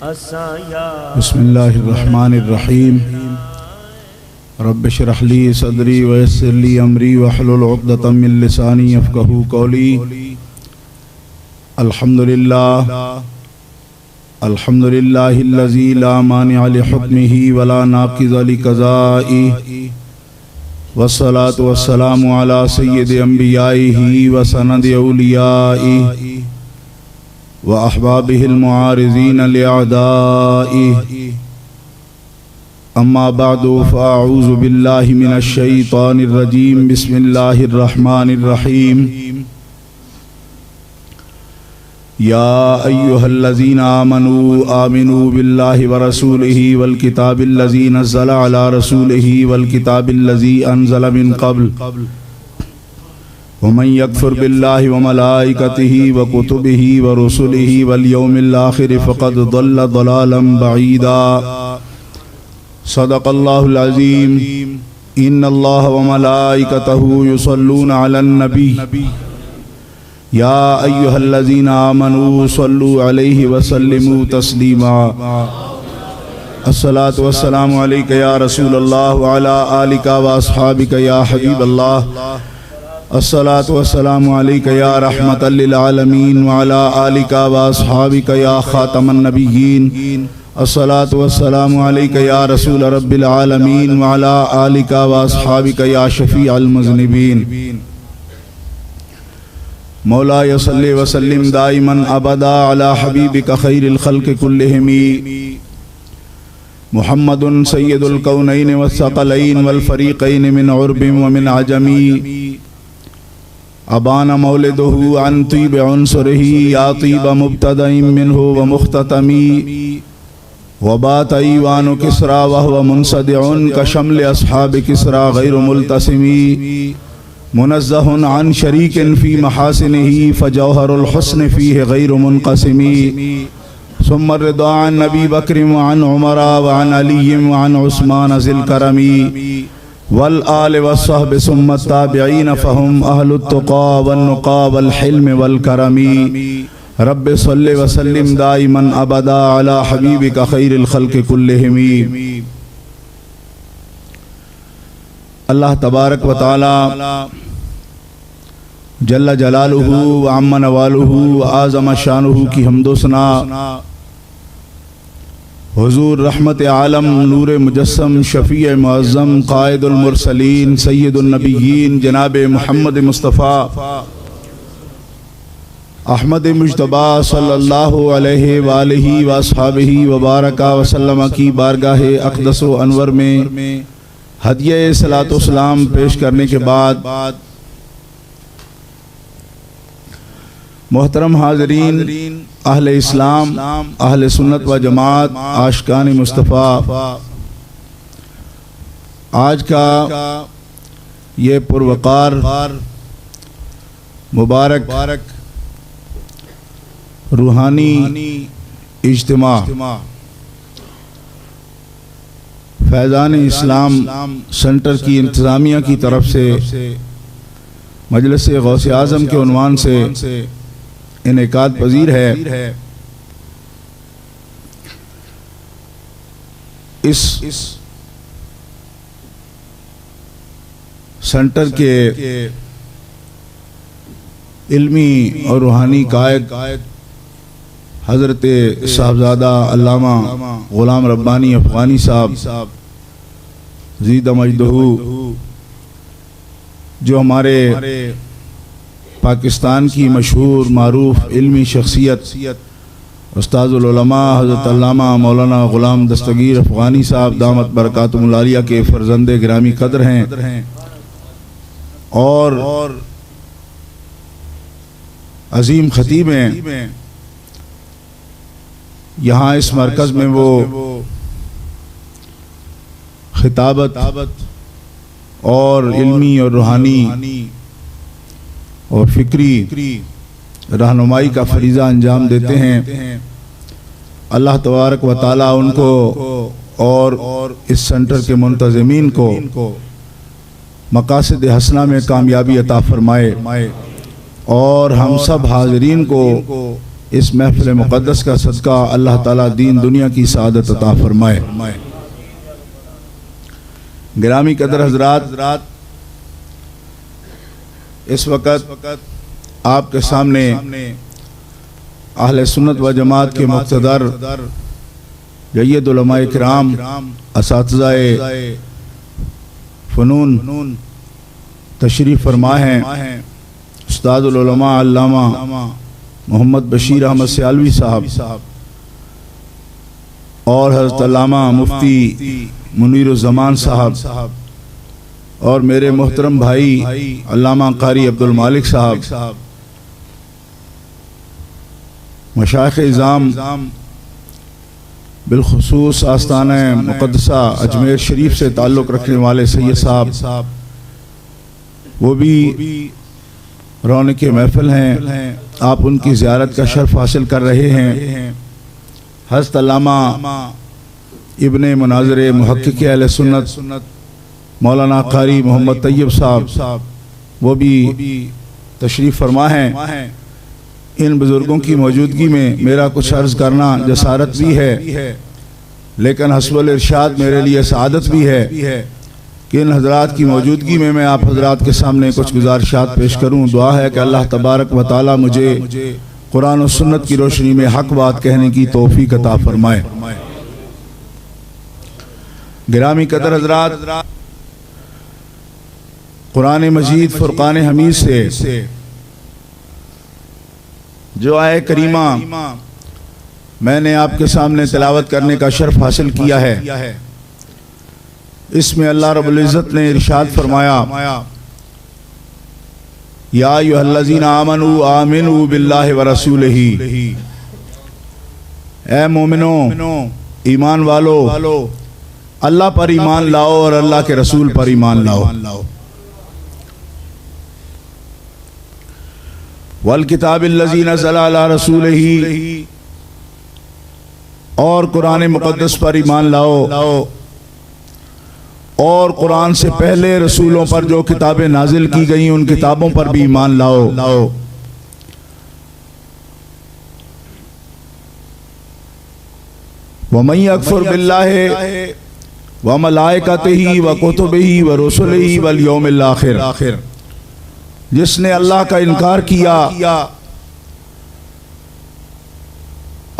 بسم اللہ الرحمن الرحیم رب اشرح لی صدری ویسر لی امری واحلل عقدۃ من لسانی یفقہوا قولی الحمد للہ الذی لا مانع لحکمہ ولا ناقض لقضائہ والصلاة والسلام علی سید انبیائہ وسند اولیائہ وأحبابه المعارضين لأعدائه أما بعد فأعوذ بالله من الشيطان الرجيم بسم الله الرحمن الرحيم يا أيها الذين آمنوا بالله ورسوله والكتاب الذي نزل على رسوله والكتاب الذي أنزل من قبل ومن يكفر بالله وملائكته وكتبه ورسله واليوم الآخر فقد ضل ضلالا بعيدا صدق الله العظيم إن الله وملائكته يصلون على النبي يا أيها الذين آمنوا صلوا عليه وسلموا تسليما الصلاة والسلام عليك يا رسول الله وعلى آلك وأصحابك يا حبيب الله الصلاة والسلام عليك يا رحمة للعالمين وعلى آلك وأصحابك يا خاتم النبيين الصلاة والسلام عليك يا رسول رب العالمين وعلى آلك وأصحابك يا شفيع المذنبين مولاي صل وسلم دائما أبدا على حبيبك خير الخلق كلهم محمد سيد الكونين والثقلين والفريقين من عرب ومن عجم ابان مولده عن طيب عنصره يا طيب مبتدأ منه ومختتم وبات ايوان كسرى وهو منصدع كشمل اصحاب كسرى غير ملتسم منزه عن شريك في محاسنه فجوهر الحسن فيه غير منقسم ثم الرضا عن نبي بكر وعن عمر وعن علي وعن عثمان ذي الكرم والآل والصحب ثم التابعين فهم أهل التقى والنقى والحلم والكرم رب صل وسلم دائما أبدا على حبيبك خير الخلق كلهم اللہ تبارک و تعالی جل جلالہ وعم نوالہ وعظم شانہ کی حمد و ثنا حضور رحمت عالم نور مجسم شفیع معظم قائد المرسلین سید النبیین جناب محمد مصطفیٰ احمد مجتبی صلی اللہ علیہ وآلہ واصحابہ وبارک وسلم کی بارگاہ اقدس و انور میں ہدیہ صلاۃ و سلام پیش کرنے کے بعد محترم حاضرین، اہل اسلام، اہل سنت و جماعت، عاشقان مصطفیٰ، آج کا یہ پروقار مبارک روحانی اجتماع فیضان اسلام سینٹر کی انتظامیہ کی طرف سے مجلس غوث اعظم کے عنوان سے انعقاد پذیر ہے۔ اس سینٹر کے علمی اور روحانی قائد حضرت صاحبزادہ علامہ غلام ربانی افغانی صاحب زید مجدہ، جو ہمارے پاکستان کی مشہور معروف علمی شخصیت استاذ العلماء حضرت علامہ مولانا غلام دستگیر افغانی صاحب دامت برکاتہم العالیہ کے فرزند گرامی قدر ہیں، اور عظیم خطیب ہیں۔ یہاں اس مرکز میں وہ خطابت اور علمی اور روحانی اور فکری رہنمائی کا فریضہ انجام دیتے ہیں۔ اللہ تبارک و تعالیٰ ان کو اور اس سینٹر کے منتظمین کو مقاصد حسنہ میں کامیابی عطا فرمائے، اور ہم سب حاضرین کو اس محفل مقدس کا صدقہ اللہ تعالیٰ دین دنیا کی سعادت عطا فرمائے۔ گرامی قدر حضرات، اس وقت آپ کے سامنے اہل سنت و جماعت کے مقتدر جید علماء کرام، اساتذہ فنون تشریف فرما ہیں۔ استاد العلماء علامہ محمد بشیر احمد سیالوی صاحب اور حضرت علامہ مفتی منیر الزمان صاحب اور میرے محترم بھائی علامہ قاری عبد المالک صاحب، مشائخ اعظام بالخصوص آستانہ مقدسہ اجمیر شریف سے تعلق رکھنے والے سید صاحب، وہ بھی رونق محفل ہیں، آپ ان کی زیارت کا شرف حاصل کر رہے ہیں۔ حضرت علامہ ابن مناظر محقق اہل سنت مولانا قاری محمد طیب صاحب، وہ بھی تشریف فرما ہیں۔ ان بزرگوں کی موجودگی میں میرا کچھ عرض کرنا جسارت بھی ہے، لیکن حسب الارشاد میرے لیے سعادت بھی ہے کہ ان حضرات کی موجودگی میں آپ حضرات کے سامنے کچھ گزارشات پیش کروں۔ دعا ہے کہ اللہ تبارک و تعالی مجھے قرآن و سنت کی روشنی میں حق بات کہنے کی توفیق عطا فرمائے۔ گرامی قدر حضرات، قرآن مجید فرقان حمید سے جو آیہ کریمہ میں نے آپ کے سامنے تلاوت کرنے کا شرف حاصل کیا ہے، اس میں اللہ رب العزت نے ارشاد فرمایا، یا ایھا الذین آمنوا آمنوا باللہ ورسولہ، اے مومنوں، ایمان والو، اللہ پر ایمان لاؤ اور اللہ کے رسول پر ایمان لاؤ۔ والکتاب الذی نزل علی رسولہ، اور قرآن مقدس پر ایمان لاؤ، اور قرآن سے پہلے رسولوں پر جو کتابیں نازل کی گئیں ان کتابوں پر بھی ایمان لاؤ۔ وَمَن يَكْفُرْ بِاللَّهِ وَمَلَائِكَتِهِ وَكُتُبِهِ وَرُسُلِهِ وَالْيَوْمِ الْآخِرِ، جس نے اللہ کا انکار کیا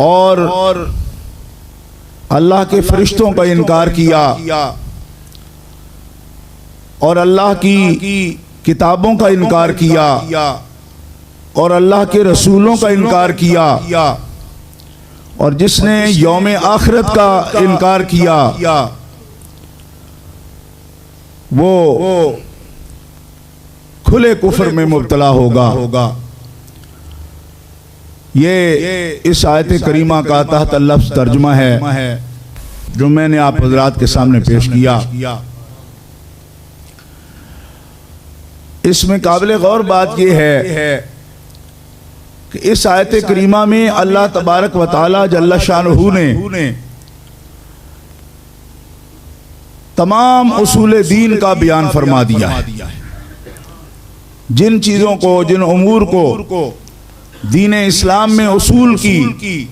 اور اللہ کے فرشتوں کا انکار کیا اور اللہ کی کتابوں کا انکار کیا اور اللہ کے رسولوں کا انکار کیا، اور جس نے یوم آخرت کا انکار کیا وہ کھلے کفر میں مبتلا ہوگا۔ یہ اس آیت کریمہ کا تحت لفظ ترجمہ ہے جو میں نے آپ حضرات کے سامنے پیش کیا۔ اس میں قابل غور بات یہ ہے کہ اس آیت کریمہ میں اللہ تبارک و تعالی جل شانہ نے تمام اصول دین کا بیان فرما دیا ہے۔ جن چیزوں کو، جن امور کو دین اسلام میں اصول کی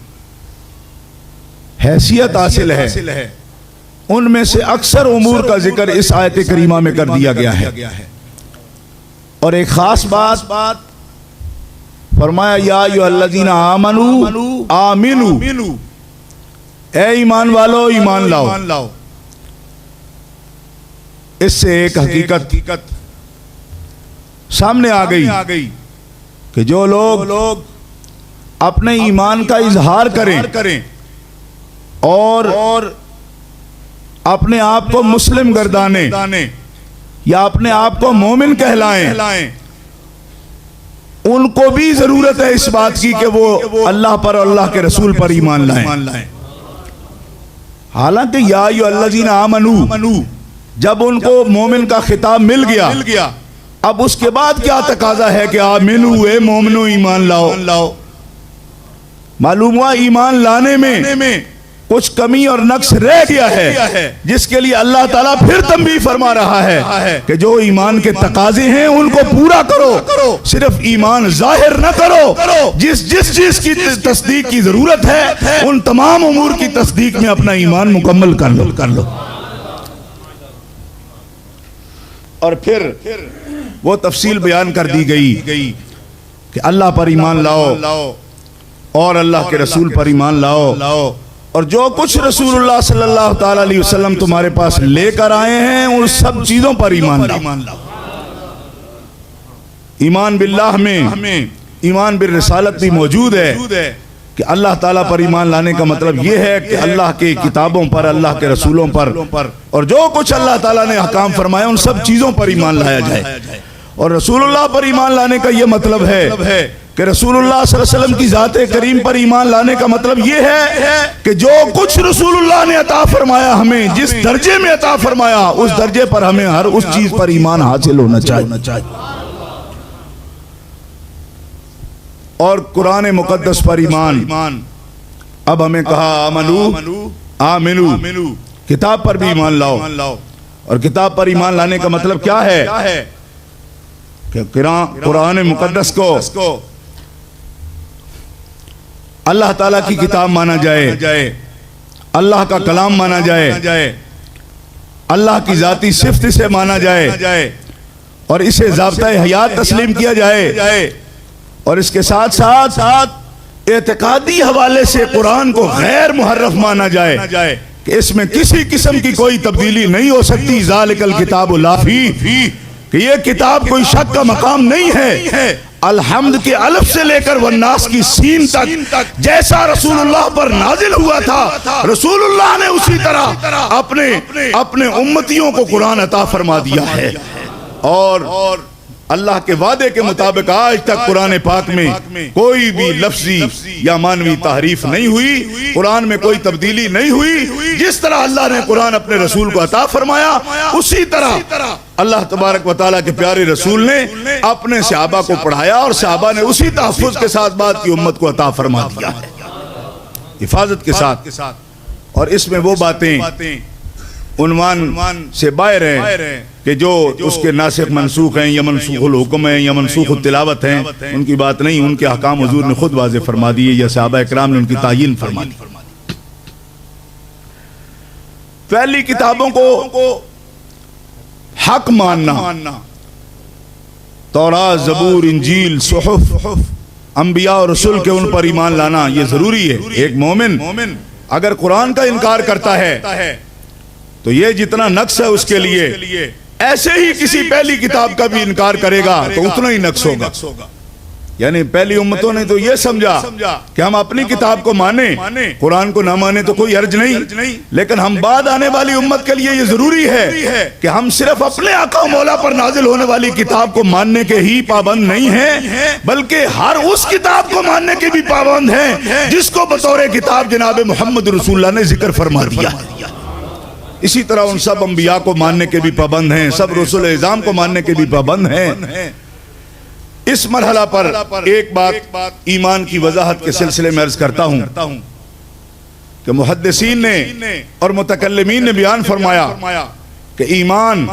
حیثیت حاصل ہے، ان میں سے اکثر امور کا ذکر اس آیت کریمہ میں کر دیا گیا ہے۔ اور ایک خاص بات فرمایا، یا ایھا الذین آمنوا آمنوا، اے ایمان والو ایمان لاؤ۔ اس سے ایک حقیقت سامنے آ گئی کہ جو لوگ اپنے ایمان کا اظہار کریں اور اپنے آپ کو مسلم گردانے یا اپنے آپ کو مومن کہلائیں، ان کو بھی ضرورت ہے اس بات کی کہ وہ اللہ پر اور اللہ کے رسول پر ایمان لائیں۔ حالانکہ یا ایھا الذین آمنوا، جب ان کو مومن کا خطاب مل گیا، اب اس کے بعد کیا تقاضا ہے کہ آمنو، اے مومنو ایمان لاؤ۔ معلوم ہوا ایمان لانے میں کچھ کمی اور نقص رہ گیا ہے جس کے لیے اللہ تعالیٰ پھر تنبیہ فرما رہا ہے کہ جو ایمان کے تقاضے ہیں ان کو پورا کرو، صرف ایمان ظاہر نہ کرو، جس چیز کی تصدیق کی ضرورت ہے ان تمام امور کی تصدیق میں اپنا ایمان مکمل کر لو۔ اور پھر وہ تفصیل بیان کر دی گئی کہ اللہ پر ایمان لاؤ اور اللہ کے رسول پر ایمان لاؤ، اور جو کچھ رسول اللہ صلی اللہ تعالی علیہ وسلم تمہارے پاس لے کر آئے ہیں ان سب چیزوں پر ایمان لاؤ۔ ایمان باللہ میں ایمان بالرسالت بھی موجود ہے کہ اللہ تعالیٰ پر ایمان لانے کا مطلب یہ ہے کہ اللہ کے کتابوں پر، اللہ کے رسولوں پر، اور جو کچھ اللہ تعالیٰ نے احکام فرمایا ان سب چیزوں پر ایمان لایا جائے۔ اور رسول اللہ پر ایمان لانے کا یہ مطلب ہے کہ رسول اللہ صلی اللہ علیہ وسلم کی ذات کریم پر ایمان لانے کا مطلب یہ ہے کہ جو کچھ رسول اللہ نے عطا فرمایا ہمیں، جس درجے میں عطا فرمایا اس درجے پر ہمیں ہر اس چیز پر ایمان حاصل ہونا چاہیے۔ اور قرآن مقدس پر ایمان، اب ہمیں کہا آمنو، کتاب پر بھی ایمان لاؤ، اور کتاب پر ایمان لانے کا مطلب کیا ہے کہ قرآن مقدس کو اللہ تعالیٰ کی کتاب مانا جائے، اللہ کا کلام مانا جائے، اللہ کی ذاتی صفت سے مانا جائے، اور اسے ضابطۂ حیات تسلیم کیا جائے، اور اس کے ساتھ ساتھ اعتقادی حوالے سے قرآن کو غیر محرف مانا جائے کہ اس میں کسی قسم کی کوئی تبدیلی نہیں ہو سکتی۔ ذالک الکتاب لا فیہ، کہ یہ کتاب کوئی شک کا مقام نہیں ہے۔ الحمد کے الف سے لے کر والناس کی سین تک جیسا رسول اللہ پر نازل ہوا تھا، رسول اللہ نے اسی طرح اپنے امتیوں کو قرآن عطا فرما دیا ہے۔ اور اللہ کے وعدے کے مطابق آج تک قرآن پاک میں کوئی بھی لفظی یا معنوی تحریف نہیں ہوئی، قرآن میں کوئی تبدیلی نہیں ہوئی۔ جس طرح اللہ نے قرآن اپنے رسول کو عطا فرمایا اسی طرح اللہ تبارک و تعالیٰ کے پیارے رسول نے اپنے صحابہ کو پڑھایا، اور صحابہ نے اسی تحفظ کے ساتھ بعد کی امت کو عطا فرما دیا ہے، حفاظت کے ساتھ۔ اور اس میں وہ باتیں عنوان سے باہر ہیں کہ جو اس کے ناسخ منسوخ ہیں یا منسوخ الحکم ہیں یا منسوخ التلاوت ہیں، ان کی بات نہیں، ان کے احکام حضور نے خود واضح فرما دیے یا صحابہ اکرام نے ان کی تعیین فرما دی۔ پہلی کتابوں کو حق ماننا، تورات، زبور، انجیل، صحف، انبیاء اور رسول کے ان پر ایمان لانا یہ ضروری ہے۔ ایک مومن اگر قرآن کا انکار کرتا ہے تو یہ جتنا نقص ہے اس کے لیے، ایسے ہی کسی پہلی کتاب کا بھی انکار کرے گا تو اتنا ہی نقص ہوگا۔ یعنی پہلی امتوں نے تو یہ سمجھا کہ ہم اپنی کتاب کو مانیں، قرآن کو نہ مانیں تو کوئی حرج نہیں، لیکن ہم بعد آنے والی امت کے لیے یہ ضروری ہے کہ ہم صرف اپنے آقا و مولا پر نازل ہونے والی کتاب کو ماننے کے ہی پابند نہیں ہیں، بلکہ ہر اس کتاب کو ماننے کے بھی پابند ہیں جس کو بطور کتاب جناب محمد رسول اللہ نے ذکر فرما دیا۔ اسی طرح ان سب انبیاء کو ماننے کے بھی پابند ہیں، سب رسول اعظام کو ماننے کے بھی پابند ہیں۔ اس مرحلہ پر ایک بات ایمان کی وضاحت کے سلسلے میں عرض کرتا ہوں کہ محدثین نے اور متکلمین نے بیان فرمایا کہ ایمان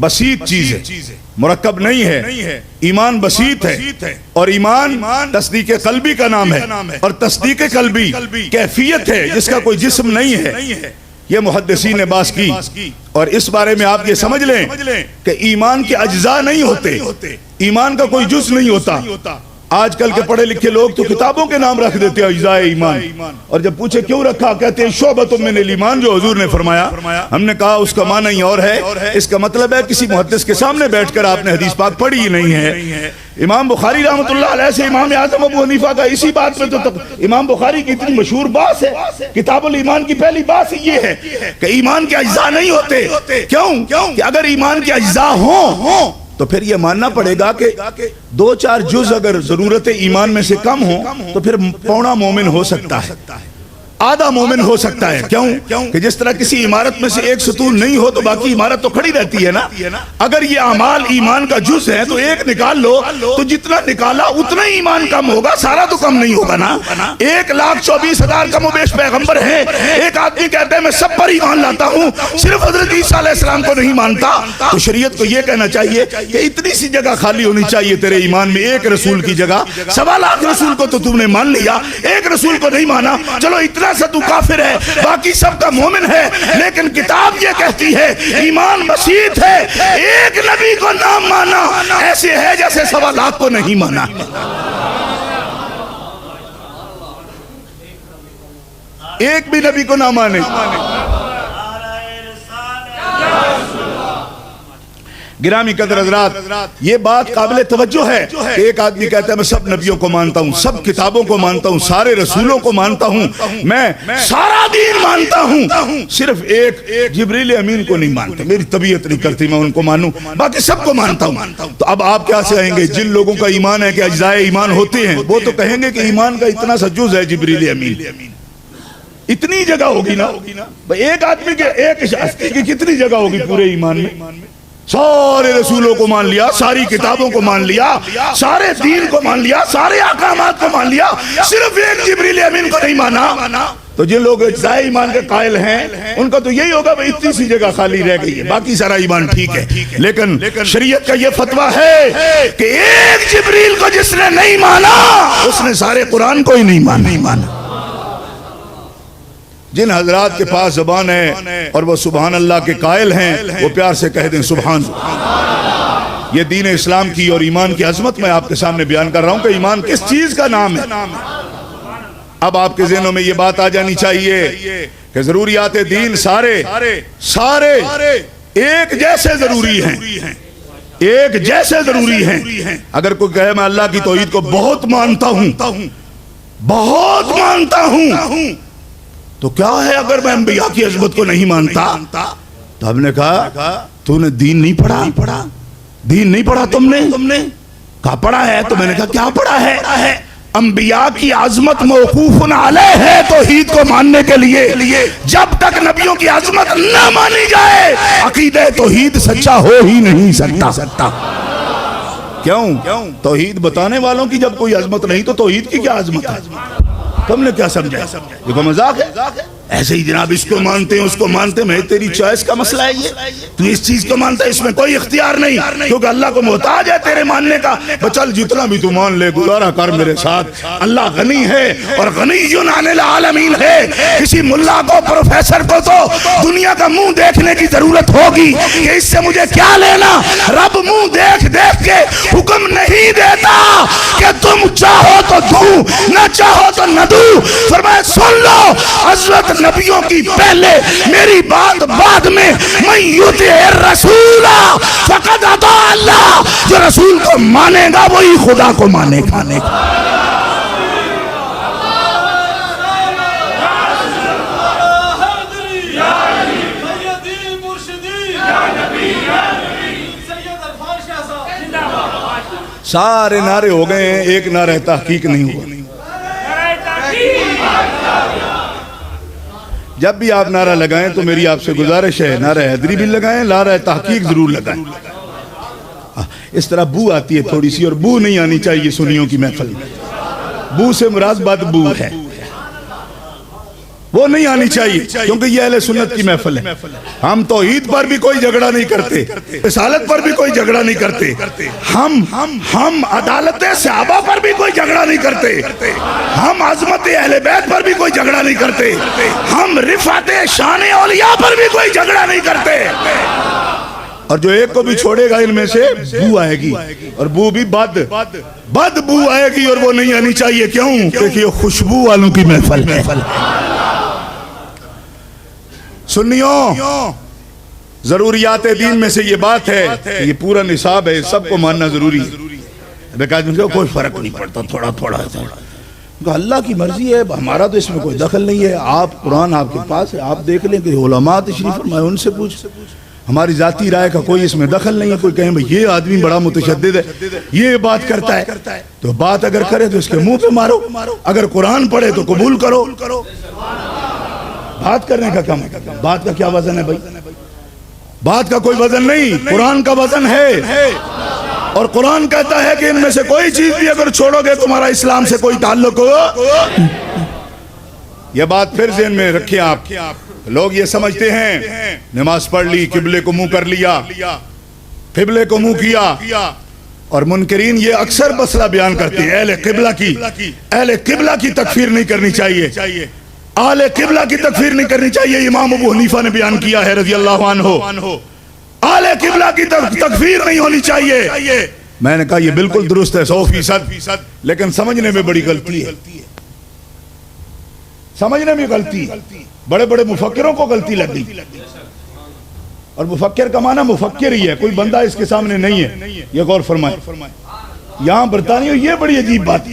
بسیط چیز ہے، مرکب نہیں ہے، ایمان بسیط ہے، اور ایمان تصدیق قلبی کا نام ہے، اور تصدیق قلبی کیفیت ہے جس کا کوئی جسم نہیں ہے۔ یہ محدثین نے بات کی، اور اس بارے میں آپ یہ سمجھ لیں کہ ایمان کے اجزاء نہیں ہوتے، ایمان کا کوئی جز نہیں ہوتا۔ آج کل کے پڑھے لکھے لوگ تو کتابوں کے نام رکھ دیتے ہیں اجزاء ایمان، اور جب پوچھے کیوں رکھا کہتے ہیں شعبۃ من الایمان، جو حضور نے فرمایا۔ ہم نے کہا اس کا معنی ہی اور ہے، اس کا مطلب ہے کسی محدث کے سامنے بیٹھ کر آپ نے حدیث پاک پڑھی ہی نہیں ہے۔ امام بخاری رحمۃ اللہ علیہ سے امام اعظم ابو حنیفہ کا اسی بات میں تو امام بخاری کی اتنی مشہور بات ہے، کتاب الایمان کی پہلی بات یہ ہے کہ ایمان کے اجزاء نہیں ہوتے۔ کیوں کہ اگر ایمان کے اجزاء ہوں تو پھر یہ ماننا پڑے گا کہ 2-4 جز اگر ضرورت ایمان میں سے کم ہو تو پھر پونا مومن ہو سکتا ہے۔ آدھا مومن ہو سکتا ہے. کیوں کہ جس طرح کسی عمارت میں سے ایک ستون نہیں ہو تو باقی عمارت تو کھڑی رہتی ہے نا. اگر یہ اعمال ایمان کا جز ہے تو ایک نکال لو تو جتنا نکالا اتنا ہی ایمان کم ہوگا, سارا تو کم نہیں ہوگا نا. 1,24,000 کم و بیش پیغمبر ہیں. ایک آدمی کہتا ہے میں سب پر ایمان لاتا ہوں, صرف حضرت عیسیٰ علیہ السلام کو نہیں مانتا, تو شریعت کو یہ کہنا چاہیے کہ اتنی سی جگہ خالی ہونی چاہیے تیرے ایمان میں, ایک رسول کی جگہ. 1.25 لاکھ رسول کو تو تم نے مان لیا, ایک رسول کو نہیں مانا, چلو اتنا سا تو کافر ہے, باقی سب کا مومن ہے. لیکن کتاب یہ کہتی ہے ایمان بسیط ہے, ایک نبی کو نہ مانا ایسے ہے جیسے 1.25 لاکھ کو نہیں مانا. ایک بھی نبی کو نہ مانے. گرامی قدر حضرات, یہ بات قابل توجہ ہے کہ ایک آدمی کہتا ہے میں سب نبیوں کو مانتا ہوں, سب کتابوں کو مانتا ہوں, سارے رسولوں کو مانتا ہوں, میں سارا دین مانتا ہوں, صرف ایک جبریل امین کو نہیں مانتا, میری طبیعت نہیں کرتی میں ان کو مانوں, باقی سب کو مانتا ہوں. تو اب آپ کیا سے آئیں گے؟ جن لوگوں کا ایمان ہے کہ اجزائے ایمان ہوتے ہیں وہ تو کہیں گے کہ ایمان کا اتنا سا جز ہے جبریل امین. اتنی جگہ ہوگی نا, ایک آدمی کے ایک شخص کی کتنی جگہ ہوگی پورے ایمان میں؟ سارے رسولوں کو مان لیا, ساری کتابوں کو مان لیا, سارے دین کو مان لیا, سارے احکامات کو مان لیا, صرف ایک جبریل امین کو نہیں مانا. تو جن لوگ اجزائے ایمان کے قائل ہیں ان کا تو یہی ہوگا بھئی اتنی سی جگہ خالی رہ گئی ہے, باقی سارا ایمان ٹھیک ہے. لیکن شریعت کا یہ فتویٰ ہے کہ ایک جبریل کو جس نے نہیں مانا اس نے سارے قرآن کو ہی نہیں مانا. جن حضرات کے پاس زبان ہے اور وہ سبحان اللہ کے قائل ہیں وہ پیار سے کہہ دیں سبحان. یہ دین اسلام کی اور ایمان کی عظمت میں آپ کے سامنے بیان کر رہا ہوں کہ ایمان کس چیز کا نام ہے. اب آپ کے ذہنوں میں یہ بات آ جانی چاہیے کہ ضروریات دین سارے ایک جیسے ضروری ہیں, ایک جیسے ضروری ہیں. اگر کوئی کہے میں اللہ کی توحید کو بہت مانتا ہوں, تو کیا ہے اگر میں انبیاء کی عظمت کو نہیں مانتا؟ تو ہم نے کہا تو نے دین نہیں پڑھا, دین نہیں پڑھا تم نے کہا پڑھا ہے. تو میں نے کہا کیا پڑھا ہے؟ انبیاء کی عظمت موقوف علیہ ہے توحید کو ماننے کے لیے. جب تک نبیوں کی عظمت نہ مانی جائے عقیدہ توحید سچا ہو ہی نہیں سکتا. کیوں؟ توحید بتانے والوں کی جب کوئی عظمت نہیں تو توحید کی کیا عظمت ہے؟ تم نے کیا سمجھا؟ یہ کوئی مذاق ہے؟ ایسے ہی جناب اس کو مانتے ہیں اس کو مانتے ہیں, تیری چوائس کا مسئلہ ہے یہ, تو اس چیز کو مانتا ہے, اس میں کوئی اختیار نہیں کیونکہ اللہ کو محتاج ہے تیرے ماننے کا. چل جتنا بھی تو مان لے, گزارا کر میرے ساتھ. اللہ غنی ہے اور غنی عن العالمین ہے. کسی ملا کو پروفیسر کو تو دنیا کا منہ دیکھنے کی ضرورت ہوگی کہ اس سے مجھے کیا لینا. رب منہ دیکھ کے حکم نہیں دیتا کہ تم چاہو تو دوں, نہ چاہو تو نہ دوں. فرمایا سن لو حضرت نبیوں کی پہلے, میری بات بعد میں. من یطع الرسول فقد اطاع اللہ, جو رسول کو مانے گا وہی خدا کو مانے گا. سارے نعرے ہو گئے ہیں, ایک نعرہ تحقیق نہیں ہوا. جب بھی آپ نعرہ لگائیں تو میری آپ سے گزارش ہے نعرہ حیدری بھی لگائیں, نعرہ تحقیق ضرور لگائیں. اس طرح بو آتی ہے تھوڑی سی, اور بو نہیں آنی چاہیے سنیوں کی محفل میں. بو سے مراد بد بو ہے, وہ نہیں آنی چاہیے کیونکہ یہ اہل سنت کی محفل ہے. ہم توحید پر بھی کوئی جھگڑا نہیں کرتے, رسالت پر بھی کوئی جھگڑا نہیں کرتے, ہم عدالت صحابہ پر بھی کوئی جھگڑا نہیں کرتے, ہم عظمت اہل بیت پر بھی کوئی جھگڑا نہیں کرتے, ہم رفعت شان اولیاء پر بھی کوئی جھگڑا نہیں کرتے. اور جو ایک کو بھی چھوڑے گا ان میں سے بو آئے گی, اور بو بھی بد بو آئے گی, اور وہ نہیں آنی چاہیے. کیوں؟ کیونکہ یہ خوشبو والوں کی محفل ہے. سنیوں, ضروریات دین میں سے یہ بات ہے کہ یہ پورا نصاب ہے, سب کو ماننا ضروری ہے. کوئی فرق نہیں پڑتا, تھوڑا اللہ کی مرضی ہے, ہمارا تو اس میں کوئی دخل نہیں ہے. آپ قرآن آپ کے پاس ہے, آپ دیکھ لیں کہ علماء تشریف فرمائے ان سے پوچھ. ہماری ذاتی رائے کا کوئی اس میں دخل نہیں ہے. کوئی کہیں بھئی یہ آدمی بڑا متشدد ہے, یہ بات کرتا ہے, تو بات اگر کرے تو اس کے منہ پہ مارو, اگر قرآن پڑھے تو قبول کرو. بات کرنے کا کیا مطلب, بات کا کیا وزن ہے بھائی؟ بات کا کوئی وزن نہیں, قرآن کا وزن ہے. اور قرآن کہتا ہے کہ ان میں سے کوئی چیز بھی اگر چھوڑو گے تمہارا اسلام سے کوئی تعلق ہو. یہ بات پھر ذہن میں رکھیں آپ. لوگ یہ سمجھتے ہیں نماز پڑھ لی, قبلے کو منہ کر لیا, قبلے کو منہ کیا, اور منکرین یہ اکثر مسئلہ بیان کرتے ہیں اہل قبلہ کی تکفیر نہیں کرنی چاہیے, اہل قبلہ کی تکفیر نہیں کرنی چاہیے. امام ابو حنیفہ نے بیان کیا ہے رضی اللہ عنہ, اہل قبلہ کی تکفیر نہیں ہونی چاہیے. میں نے کہا یہ بالکل درست ہے 100%, لیکن سمجھنے میں بڑی غلطی ہے, سمجھنے میں غلطی. بڑے بڑے مفکروں کو غلطی لگ گئی, اور مفکر کا معنی مفکر ہی ہے, کوئی بندہ اس کے سامنے نہیں ہے. یہ غور فرمائیں. یہاں برطانیہ یہ بڑی عجیب بات,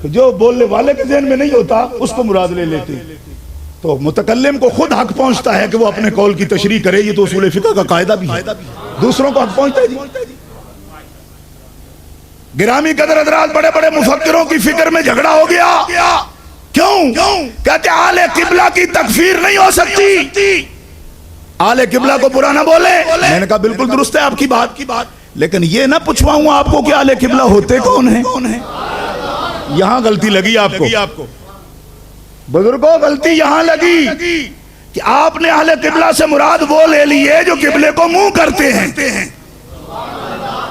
جو بولنے والے کے ذہن میں نہیں ہوتا اس کو مراد لے لیتے. تو متکلم کو خود حق پہنچتا ہے کہ وہ اپنے قول کی تشریح کرے. یہ تو اصول فقہ کا قاعدہ بھی ہے, دوسروں کو حق پہنچتا ہے. گرامی قدر حضرات, بڑے بڑے مفکروں کی فکر میں جھگڑا ہو گیا. کیوں؟ کہتے اہل قبلہ کی تکفیر نہیں ہو سکتی, اہل قبلہ کو برا نہ بولے. میں نے کہا بالکل درست ہے آپ کی بات, لیکن یہ نہ پوچھواؤں آپ کو کہ اہل قبلہ ہوتے کون ہیں. یہاں غلطی لگی آپ کو, بزرگوں غلطی یہاں لگی کہ آپ نے اہل قبلہ سے مراد وہ لے لیے جو قبلے کو منہ کرتے ہیں.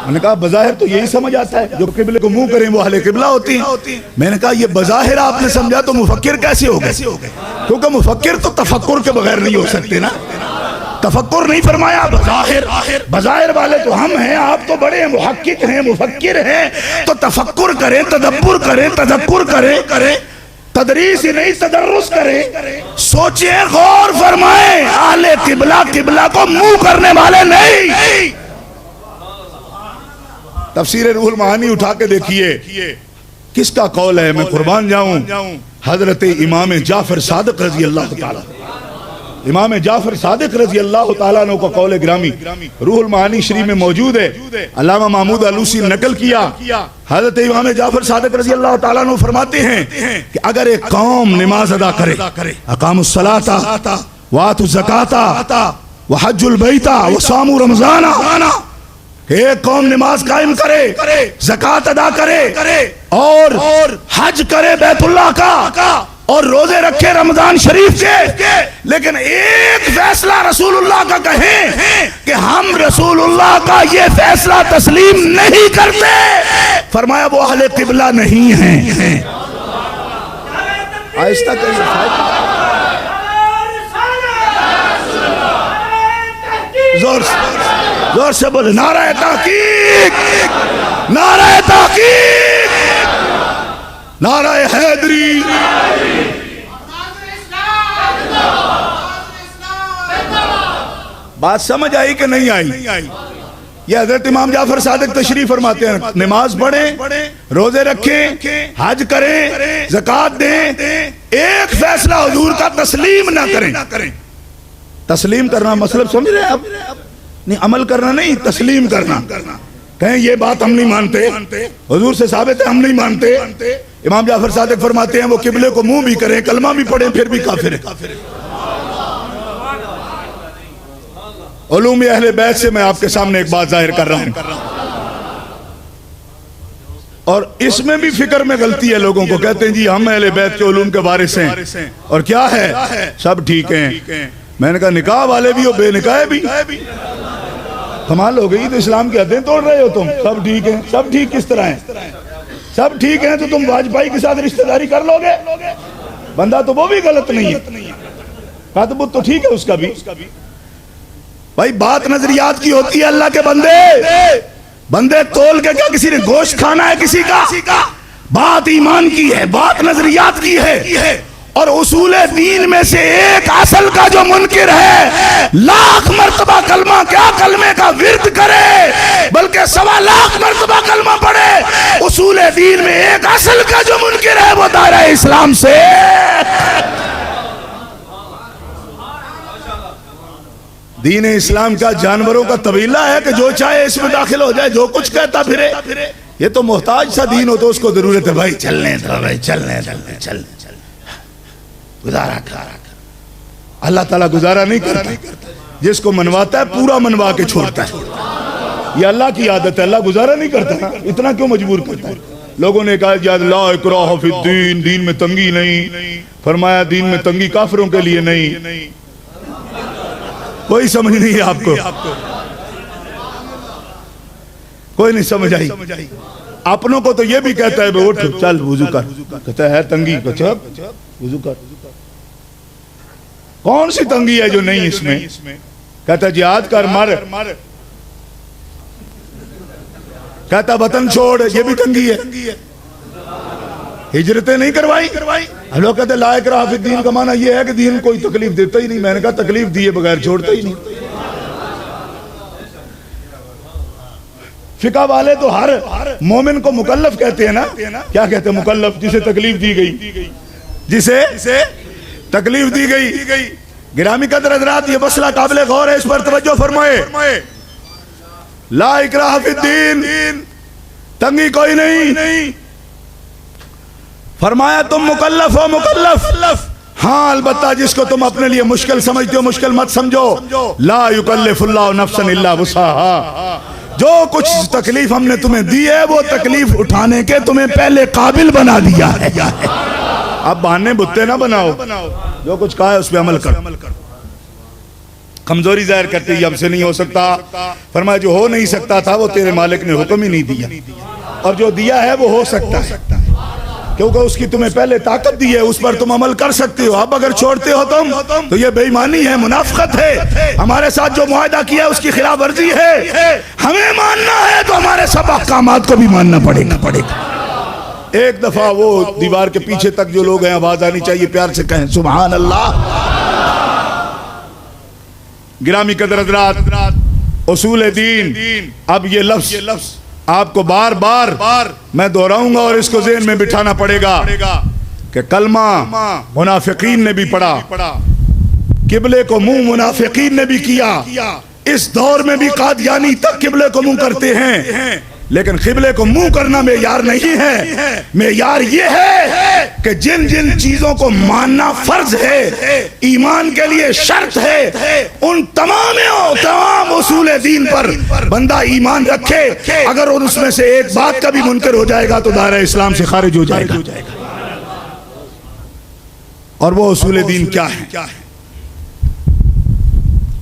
میں نے کہا بظاہر تو یہی سمجھ آتا ہے, جو قبلے کو منہ کریں وہ اہل قبلہ ہوتی ہیں. میں نے کہا یہ بظاہر آپ نے سمجھا تو مفکر کیسے ہو گئے؟ کیونکہ مفکر تو تفکر کے بغیر نہیں ہو سکتے نا. تفکر نہیں فرمایا, بظاہر والے تو ہم ہیں, آپ تو بڑے محقق ہیں, مفکر ہیں, تو تفکر کریں, تدبر کریں, تذکر کریں, تدریس ہی نہیں تدرس کریں, سوچیں, غور فرمائیں. اہل قبلہ کو منہ کرنے والے نہیں. تفسیر روح المعانی اٹھا کے دیکھیے کس کا قول ہے, میں قربان جاؤں. حضرت امام جعفر صادق رضی اللہ تعالیٰ, امام جعفر صادق رضی اللہ تعالیٰ عنہ کا قول گرامی روح المعانی شریف میں موجود ہے. علامہ محمود آلوسی نقل کیا. حضرت امام جعفر صادق رضی اللہ تعالیٰ عنہ فرماتے ہیں کہ اگر ایک قوم نماز ادا کرے, اقاموا الصلاۃ وآتوا الزکاۃ وحج البیت وصاموا رمضان, ایک قوم نماز قائم کرے, زکات ادا کرے, اور حج کرے بیت اللہ کا, اور روزے رکھے رمضان شریف کے, لیکن ایک فیصلہ رسول اللہ کا کہیں کہ ہم رسول اللہ کا یہ فیصلہ تسلیم نہیں کرتے, فرمایا وہ اہل قبلہ نہیں ہیں. آہستہ کریے, زور سے بولے, نعرہ تحقیق, نعرہ تحقیق, نعرہ حیدری. بات سمجھ آئی کہ نہیں آئی؟ یہ حضرت امام جعفر صادق تشریف فرماتے ہیں, نماز پڑھیں, روزے رکھیں, حج کریں, زکات دیں, ایک فیصلہ حضور کا تسلیم نہ کریں. تسلیم کرنا مطلب سمجھ رہے ہیں آپ؟ نہیں, عمل کرنا نہیں, تسلیم کرنا. کہیں یہ بات ہم نہیں مانتے, حضور سے ثابت ہے ہم نہیں مانتے. امام جعفر صادق فرماتے ہیں وہ قبلے کو منہ بھی کریں, کلمہ بھی پڑھیں, پھر بھی کافر ہے. علوم اہل بیت سے میں آپ کے سامنے ایک بات ظاہر کر رہا ہوں, اور اس میں بھی فکر میں غلطی ہے لوگوں کو. کہتے ہیں جی ہم اہل بیت کے علوم کے وارث ہیں, اور کیا ہے سب ٹھیک ہیں. میں نے کہا نکاح والے بھی ہو, بے نکاح بھی. کمال ہو گئی, تو اسلام کی حدیں توڑ رہے ہو تم. سب ٹھیک ہیں, سب ٹھیک کس طرح ہیں؟ سب ٹھیک ہیں تو تم واجپائی کے ساتھ رشتہ داری کر لو گے. بندہ تو وہ بھی غلط نہیں ہے, قطب تو ٹھیک ہے اس کا بھی. بھائی بات نظریات کی ہوتی ہے. اللہ کے بندے تول کے کیا کسی نے گوشت کھانا ہے کسی کا؟ بات ایمان کی ہے, بات نظریات کی ہے. اور اصول دین میں سے ایک اصل کا جو منکر ہے, لاکھ مرتبہ کلمہ کیا کلمے کا ورد کرے, بلکہ 1.25 لاکھ مرتبہ کلمہ پڑھے, اصول دین میں ایک اصل کا جو منکر ہے وہ دائرہ اسلام سے. دین اسلام کا جانوروں کا طویلہ ہے کہ جو چاہے اس میں داخل ہو جائے، جو کچھ کہتا پھرے. یہ تو محتاج سا دین ہو تو اس کو ضرورت ہے بھائی چلنے دو، بھائی چلنے گزارا کر. اللہ تعالیٰ گزارا نہیں کرتا، جس کو منواتا ہے پورا منوا کے چھوڑتا ہے. یہ اللہ کی عادت ہے، اللہ گزارا نہیں کرتا. اتنا کیوں مجبور کرتا ہے؟ لوگوں نے کہا کہ لا اکراہ فی الدین، دین میں تنگی نہیں. فرمایا دین میں تنگی کافروں کے لیے نہیں. کوئی سمجھ نہیں ہے آپ کو، کوئی نہیں سمجھ آئی. اپنوں کو تو یہ بھی کہتا ہے بے اٹھ چل وضو کر، کہتا ہے تنگی کو چپ وضو کر. کون سی تنگی ہے جو نہیں اس میں؟ کہتا جہاد کر مر، کہتا وطن چھوڑ، یہ بھی تنگی ہے. ہجرتیں نہیں کروائی. لوگ کہتے لا اکراہ فی الدین کا معنی یہ ہے کہ دین کوئی تکلیف دیتا ہی نہیں. میں نے کہا تکلیف دیے بغیر چھوڑتا ہی نہیں. فقہ والے تو ہر مومن کو مکلف کہتے ہیں نا. کیا کہتے ہیں مکلف؟ جسے تکلیف دی گئی، جسے تکلیف دی گئی. گرامی قدر حضرات، یہ مسئلہ قابل غور ہے، اس پر توجہ فرمائے. لا اکراہ فی الدین، تنگی کوئی نہیں. فرمایا تم مکلف ہو، مکلف ہاں، البتہ جس کو تم اپنے لیے مشکل سمجھتے ہو مشکل مت سمجھو. لا یکلف اللہ نفسا الا وسعہا. جو کچھ تکلیف ہم نے تمہیں دی ہے وہ تکلیف اٹھانے کے تمہیں پہلے قابل بنا دیا ہے. اب بہانے بتے نہ بناؤ، جو کچھ کہا ہے اس پہ عمل کر. کمزوری ظاہر کرتے ہی ہم سے نہیں ہو سکتا. فرمایا جو ہو نہیں سکتا تھا وہ تیرے مالک نے حکم ہی نہیں دیا، اور جو دیا ہے وہ ہو سکتا ہے کیونکہ اس کی تمہیں پہلے طاقت دی ہے، اس پر تم عمل کر سکتے ہو. اب اگر چھوڑتے ہو تم تو یہ بے ایمانی ہے، منافقت ہے. ہمارے ساتھ جو معاہدہ کیا ہے اس کی خلاف ورزی ہے. ہمیں ماننا ہے تو ہمارے سب احکامات کو بھی ماننا پڑے گا. ایک دفعہ وہ دیوار کے پیچھے تک جو لوگ ہیں آواز آنی چاہیے، پیار سے کہیں سبحان اللہ. گرامی قدر حضرات، اصول دین، اب یہ لفظ آپ کو بار بار میں دہراؤں گا اور اس کو ذہن میں بٹھانا پڑے گا کہ کلمہ منافقین نے بھی پڑھا، قبلے کو منہ منافقین نے بھی کیا. اس دور میں بھی قادیانی تک قبلے کو منہ کرتے ہیں، لیکن قبلے کو منہ کرنا معیار نہیں ہے. معیار یہ ہے کہ جن جن چیزوں کو ماننا فرض ہے، ایمان کے لیے شرط ہے، ان تمام اصول دین پر بندہ ایمان رکھے. اگر اس میں سے ایک بات کا بھی منکر ہو جائے گا تو دائرہ اسلام سے خارج ہو جائے گا. اور وہ اصول دین کیا ہے؟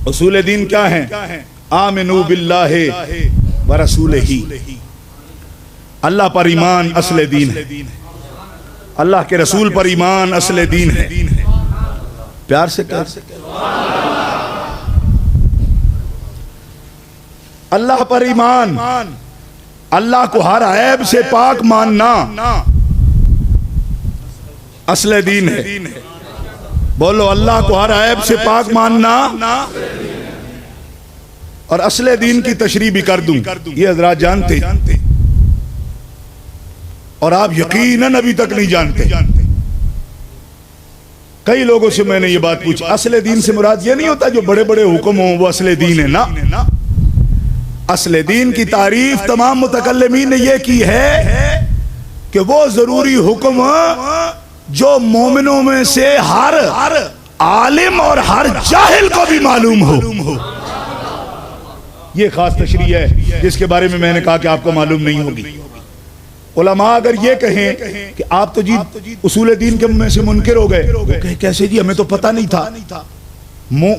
اصول دین کیا ہے؟ آمنو باللہ ورسولہ. اللہ پر ایمان اصل دین ہے، اللہ کے رسول پر ایمان اصل دین ہے. پیار سے کہہ، اللہ پر ایمان، اللہ کو ہر عیب سے پاک ماننا اصل دین ہے. بولو اللہ کو ہر عیب سے پاک ماننا. اور اصل دین کی تشریح بھی کر دوں، یہ حضرات جانتے اور آپ یقیناً ابھی تک نہیں جانتے. کئی لوگوں سے میں نے یہ بات پوچھی، اصل دین سے مراد یہ نہیں ہوتا جو بڑے بڑے حکم ہوں وہ اصل دین ہے نا. اصل دین کی تعریف تمام متکلمین نے یہ کی ہے کہ وہ ضروری حکم جو مومنوں میں سے ہر عالم اور ہر جاہل کو بھی معلوم ہو. یہ خاص تشریح ہے جس کے بارے میں نے کہا کہ آپ کو معلوم نہیں ہوگی. علماء اگر یہ کہیں کہ آپ تو جی اصول دین کے میں سے منکر ہو گئے، کیسے جی ہمیں تو پتہ نہیں تھا.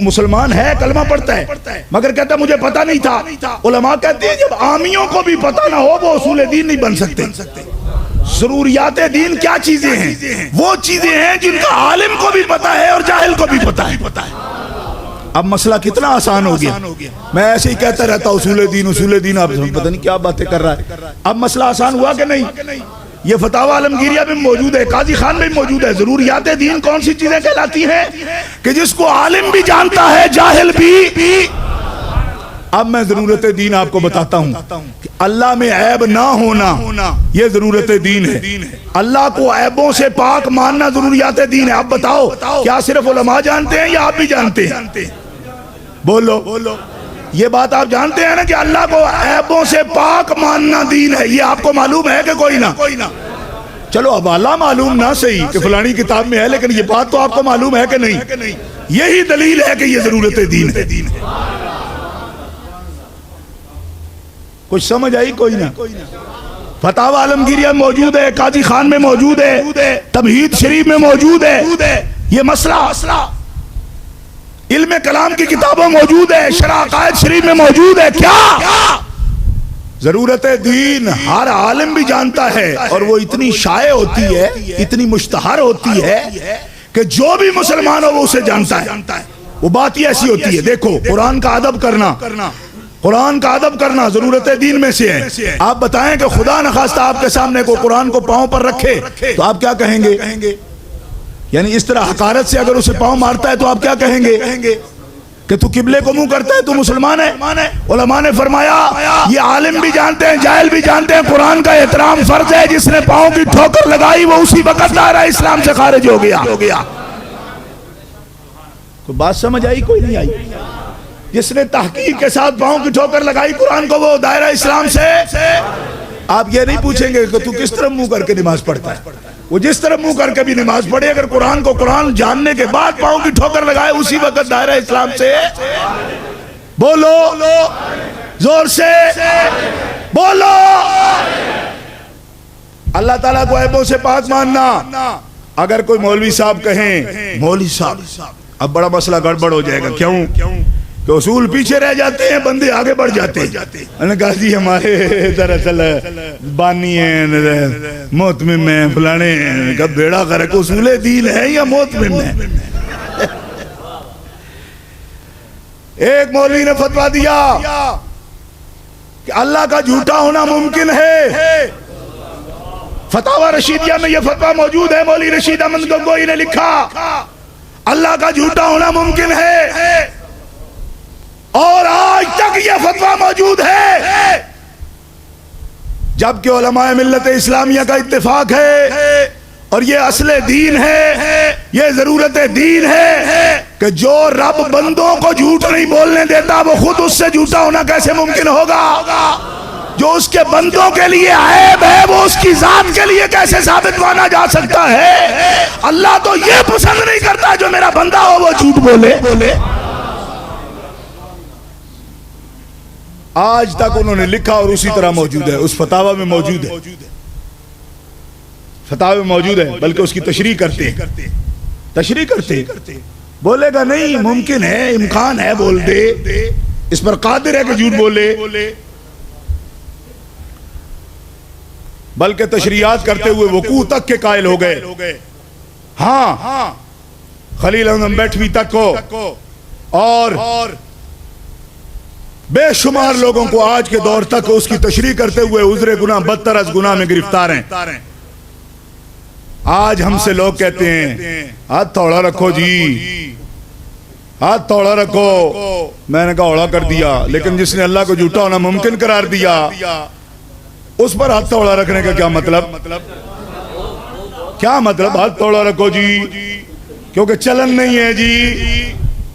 مسلمان ہے، کلمہ پڑھتا ہے، مگر کہتا مجھے پتہ نہیں تھا. علماء کہتے ہیں جب عامیوں کو بھی پتہ نہ ہو وہ اصول دین نہیں بن سکتے. ضروریات دین کیا چیزیں ہیں؟ وہ چیزیں ہیں جن کا عالم کو بھی پتہ ہے اور جاہل کو بھی پتہ ہے. اب مسئلہ کتنا آسان ہو گیا. میں ایسے ہی کہتا رہتا اصول دین، آپ پتہ نہیں کیا باتیں کر رہا ہے. اب مسئلہ آسان ہوا کہ نہیں؟ یہ فتاوی عالمگیریہ میں موجود ہے، قاضی خان میں موجود ہے. ضروریات دین کون سی چیزیں کہلاتی ہیں کہ جس کو عالم بھی جانتا ہے جاہل بھی. اب میں ضرورت دین آپ کو بتاتا ہوں کہ اللہ میں عیب نہ ہونا یہ ضرورت دین ہے. اللہ کو عیبوں سے پاک ماننا ضروریات دین ہے. اب بتاؤ کیا صرف علماء جانتے ہیں یا آپ بھی جانتے ہیں؟ بولو یہ بات آپ جانتے ہیں نا کہ اللہ کو عیبوں سے پاک ماننا دین ہے، یہ آپ کو معلوم ہے کہ کوئی نہ؟ چلو حوالہ معلوم نہ صحیح کہ فلانی کتاب میں ہے، لیکن یہ بات تو آپ کو معلوم ہے کہ نہیں؟ یہی دلیل ہے کہ یہ ضرورت دین ہے۔ کچھ سمجھ آئی کوئی نہ؟ فتاوی عالمگیریہ موجود ہے، قاضی خان میں موجود ہے، تمہید شریف میں موجود ہے، یہ مسئلہ علم کلام کی کتابوں موجود ہے، شرح عقائد شریف میں موجود ہے۔ کیا ضرورت دین ہر عالم بھی جانتا ہے، اور وہ اتنی شائع ہوتی ہے، اتنی مشتہر ہوتی ہے کہ جو بھی مسلمان ہو وہ اسے جانتا ہے۔ وہ بات ہی ایسی ہوتی ہے۔ دیکھو قرآن کا ادب کرنا ضرورت دین میں سے ہے۔ آپ بتائیں کہ خدا نخواستہ آپ کے سامنے کو قرآن کو پاؤں پر رکھے تو آپ کیا کہیں گے؟ یعنی اس طرح حقارت سے اگر اسے پاؤں مارتا ہے تو آپ کیا کہیں گے؟ کہ تو قبلے کو منہ کرتا ہے تو مسلمان ہے؟ علماء نے فرمایا یہ عالم بھی جانتے ہیں، جاہل بھی جانتے ہیں، قرآن کا احترام فرض ہے۔ جس نے پاؤں کی ٹھوکر لگائی وہ اسی وقت دائرہ اسلام سے خارج ہو گیا۔ کوئی بات سمجھ آئی کوئی نہیں آئی؟ جس نے تحقیق کے ساتھ پاؤں کی ٹھوکر لگائی قرآن کو وہ دائرہ اسلام سے۔ آپ یہ نہیں پوچھیں گے کہ تو کس طرح منہ کر کے نماز پڑھتا ہے، وہ جس طرح منہ کر کے بھی نماز پڑھے، اگر قرآن کو قرآن جاننے کے بعد پاؤں کی ٹھوکر لگائے اسی وقت دائرہ اسلام سے۔ بولو زور سے بولو۔ اللہ تعالیٰ کو عیبوں سے پاک ماننا۔ اگر کوئی مولوی صاحب کہیں مولوی صاحب اب بڑا مسئلہ گڑبڑ ہو جائے گا، کیوں کہ اصول پیچھے رہ جاتے ہیں، بندے آگے بڑھ جاتے ہیں۔ انہوں نے کہا جی ہمارے دراصل بانی ہیں، محتمم ہیں، فلانے ہیں، کب بیڑا غرق اصول دین ہے یا محتمم ہے؟ ایک مولوی نے فتویٰ دیا کہ اللہ کا جھوٹا ہونا ممکن ہے۔ فتاوی رشیدیہ میں یہ فتویٰ موجود ہے، مولوی رشید احمد گنگوئی نے لکھا اللہ کا جھوٹا ہونا ممکن ہے، اور آج تک یہ فتویٰ موجود ہے، جبکہ علماء ملت اسلامیہ کا اتفاق ہے اور یہ اصل دین ہے، یہ ضرورت دین ہے کہ جو رب بندوں کو جھوٹ نہیں بولنے دیتا وہ خود اس سے جھوٹا ہونا کیسے ممکن ہوگا؟ جو اس کے بندوں کے لیے عیب ہے وہ اس کی ذات کے لیے کیسے ثابت مانا جا سکتا ہے؟ اللہ تو یہ پسند نہیں کرتا جو میرا بندہ ہو وہ جھوٹ بولے۔ آج تک انہوں نے لکھا اور اسی طرح موجود ہے، اس فتاوی میں موجود ہے، فتاوی میں موجود ہے، بلکہ اس کی تشریح کرتے بولے گا نہیں ممکن ہے، امکان ہے، بول دے، اس پر قادر ہے کہ جھوٹ بولے، بلکہ تشریحات کرتے ہوئے وقوع تک کے قائل ہو گئے۔ ہاں خلیل احمد بیٹھوی تک کو اور بے شمار لوگوں کو آج کے دور تک اس کی تشریح کرتے ہوئے عذر گناہ بدتر از گناہ میں گرفتار ہیں۔ آج ہم سے لوگ کہتے ہیں ہاتھ تھوڑا رکھو جی، ہاتھ تھوڑا رکھو، میں نے کہا اوڑا کر دیا، لیکن جس نے اللہ کو جھوٹا ہونا ممکن قرار دیا اس پر ہاتھ تھوڑا رکھنے کا کیا مطلب؟ ہاتھ تھوڑا رکھو جی کیونکہ چلن نہیں ہے جی۔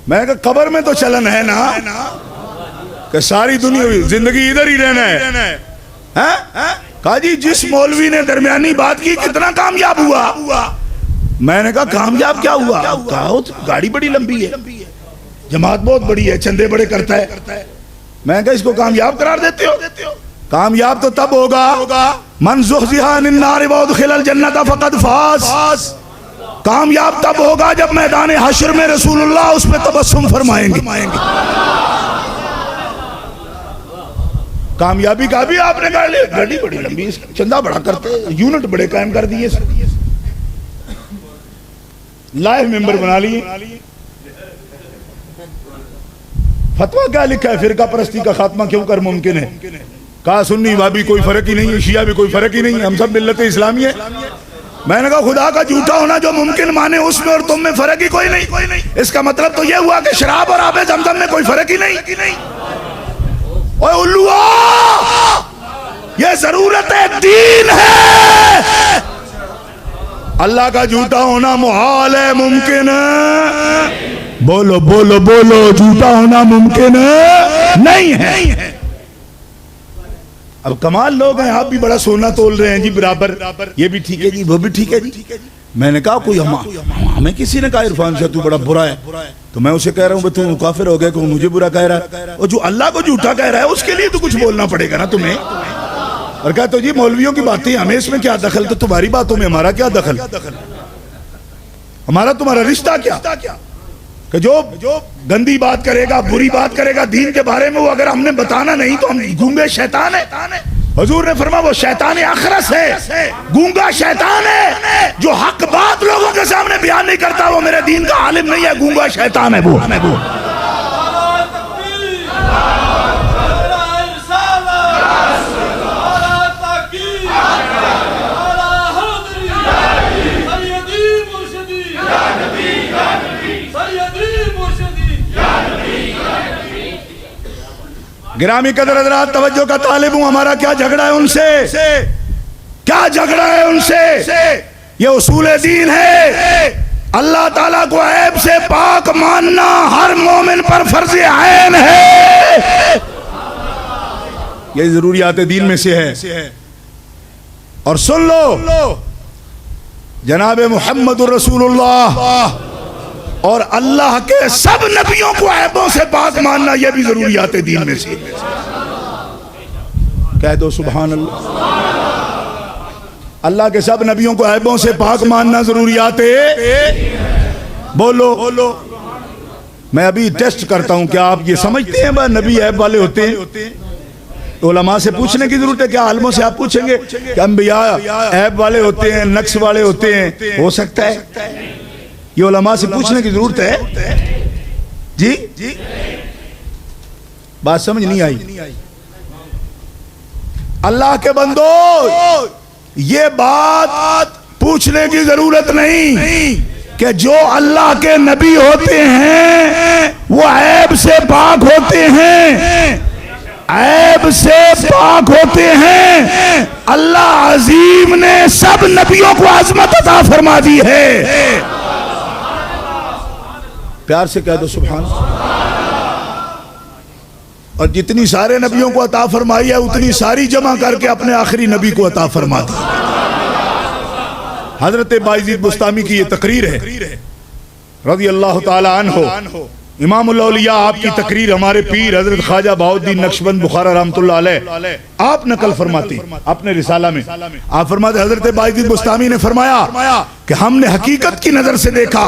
میں نے کہا قبر میں تو چلن ہے نا، کہ ساری دنیا زندگی ادھر ہی رہنا ہے۔ کہا جی جس مولوی نے درمیانی بات کی کتنا کامیاب ہوا؟ میں نے کہا کامیاب کیا ہوا؟ کہا گاڑی بڑی لمبی ہے، جماعت بہت بڑی ہے، چندے بڑے کرتا ہے۔ میں نے کہا اس کو کامیاب قرار دیتے ہو؟ کامیاب تو تب ہوگا من زحزح عن النار وادخل الجنۃ فقد فاز۔ کامیاب تب ہوگا جب میدان حشر میں رسول اللہ اس پہ تبسم فرمائیں گے۔ کامیابی کا بھی آپ نے کہا گاڑی بڑی لمبی، چندہ بڑا کرتے، یونٹ بڑے قائم کر دیے، لائیو ممبر بنا لیے۔ فتویٰ کیا لکھا ہے؟ فرقہ پرستی کا خاتمہ کیوں کر ممکن ہے؟ کہا سنی وہابی کوئی فرق ہی نہیں ہے، شیعہ بھی کوئی فرق ہی نہیں ہے، ہم سب ملت اسلامی ہے۔ میں نے کہا خدا کا جھوٹا ہونا جو ممکن مانے اس میں اور تم میں فرق ہی کوئی نہیں، اس کا مطلب تو یہ ہوا کہ شراب اور آب زمزم میں کوئی فرق ہی نہیں۔ اوے الوا یہ ضرورت دین ہے، اللہ کا جھوٹا ہونا محال ہے، ممکن ہے۔ بولو بولو بولو، جھوٹا ہونا ممکن نہیں ہے۔ اب کمال لوگ ہیں، آپ بھی بڑا سونا تول رہے ہیں جی برابر، یہ بھی ٹھیک ہے جی، وہ بھی ٹھیک ہے جی۔ میں نے کہا کوئی ہمیں کسی نے کہا عرفان سے تو بڑا برا ہے، تو میں اسے کہہ رہا ہوں تو کافر ہو گیا کہ وہ مجھے برا کہہ رہا ہے، اور جو اللہ کو جھوٹا کہہ رہا ہے اس کے لیے تو کچھ بولنا پڑے گا نا تمہیں۔ اور کہا تو جی مولویوں کی باتیں ہمیں اس میں کیا دخل، تو تمہاری باتوں میں ہمارا کیا دخل، ہمارا تمہارا رشتہ کیا، کہ جو گندی بات کرے گا، بری بات کرے گا دین کے بارے میں، وہ اگر ہم نے بتانا نہیں تو ہم گونگے شیطان ہے۔ حضور نے فرمایا وہ شیطان اخرس ہے، گونگا شیطان ہے، جو حق بات لوگوں کے سامنے بیان نہیں کرتا، وہ میرے دین کا عالم نہیں ہے، گونگا شیطان ہے وہ۔ گرامی قدر حضرات توجہ کا طالب ہوں، ہمارا کیا جھگڑا ہے ان سے، کیا جھگڑا ہے ان سے؟ یہ اصول دین ہے۔ اللہ تعالیٰ کو عیب سے پاک ماننا ہر مومن پر فرض عین ہے، یہ ضروریات دین میں سے ہے۔ اور سن لو، جناب محمد الرسول اللہ اور اللہ کے سب نبیوں کو عیبوں سے پاک ماننا یہ بھی ضروریات دین میں سے۔ کہہ دو سبحان اللہ۔ اللہ کے سب نبیوں کو عیبوں سے پاک ماننا ضروریات، بولو۔ میں ابھی ٹیسٹ کرتا ہوں، کیا آپ یہ سمجھتے ہیں نبی عیب والے ہوتے ہیں؟ علماء سے پوچھنے کی ضرورت ہے، کیا عالموں سے آپ پوچھیں گے کہ انبیاء عیب والے ہوتے ہیں، نقص والے ہوتے ہیں؟ ہو سکتا ہے، یہ علماء سے پوچھنے کی ضرورت ہے جی۔ بات سمجھ نہیں آئی؟ اللہ کے بندو، یہ بات پوچھنے کی ضرورت نہیں کہ جو اللہ کے نبی ہوتے ہیں وہ عیب سے پاک ہوتے ہیں، عیب سے پاک ہوتے ہیں۔ اللہ عظیم نے سب نبیوں کو عظمت عطا فرما دی ہے، پیار سے کہہ دو سبحان اللہ۔ اور جتنی سارے نبیوں کو عطا فرمائی ہے اتنی ساری جمع کر کے اپنے آخری نبی کو عطا فرما دی۔ حضرت بایزید بستامی کی یہ تقریر ہے رضی اللہ تعالی عنہ، امام الاولیاء آپ کی تقریر ہمارے پیر حضرت خواجہ بہاؤالدین نقشبند بخارا رحمۃ اللہ علیہ آپ نقل فرماتے اپنے رسالہ میں۔ آپ فرماتے حضرت بایزید بستامی نے فرمایا کہ ہم نے حقیقت کی نظر سے دیکھا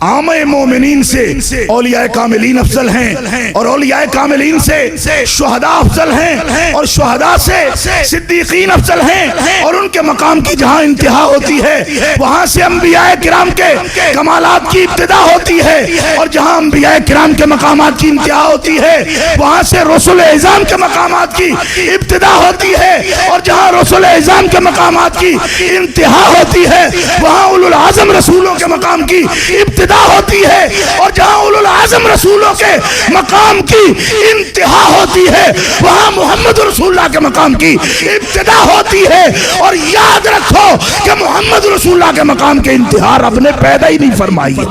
عام مومنین سے اولیاء کاملین افضل ہیں، اور اولیاء کاملین سے شہداء افضل ہیں، اور شہداء سے صدیقین افضل ہیں، اور ان کے مقام کی جہاں انتہا ہوتی ہے وہاں سے انبیاء کرام کے کمالات کی ابتدا ہوتی ہے، اور جہاں انبیاء کرام کے مقامات کی انتہا ہوتی ہے وہاں سے رسول اعظام کے مقامات کی ابتدا ہوتی ہے، اور جہاں رسول اعظام کے مقامات کی انتہا ہوتی ہے وہاں اولو العظم رسولوں کے مقام کی ابتدا ہوتی ہے، اور جہاں اولو العظم رسولوں کے مقام کی انتہا ہوتی ہے وہاں محمد رسول اللہ کے مقام کی ابتدا ہوتی ہے۔ اور یاد رکھو کہ محمد رسول اللہ کے مقام کے انتہا رب نے پیدا ہی نہیں فرمائی ہے۔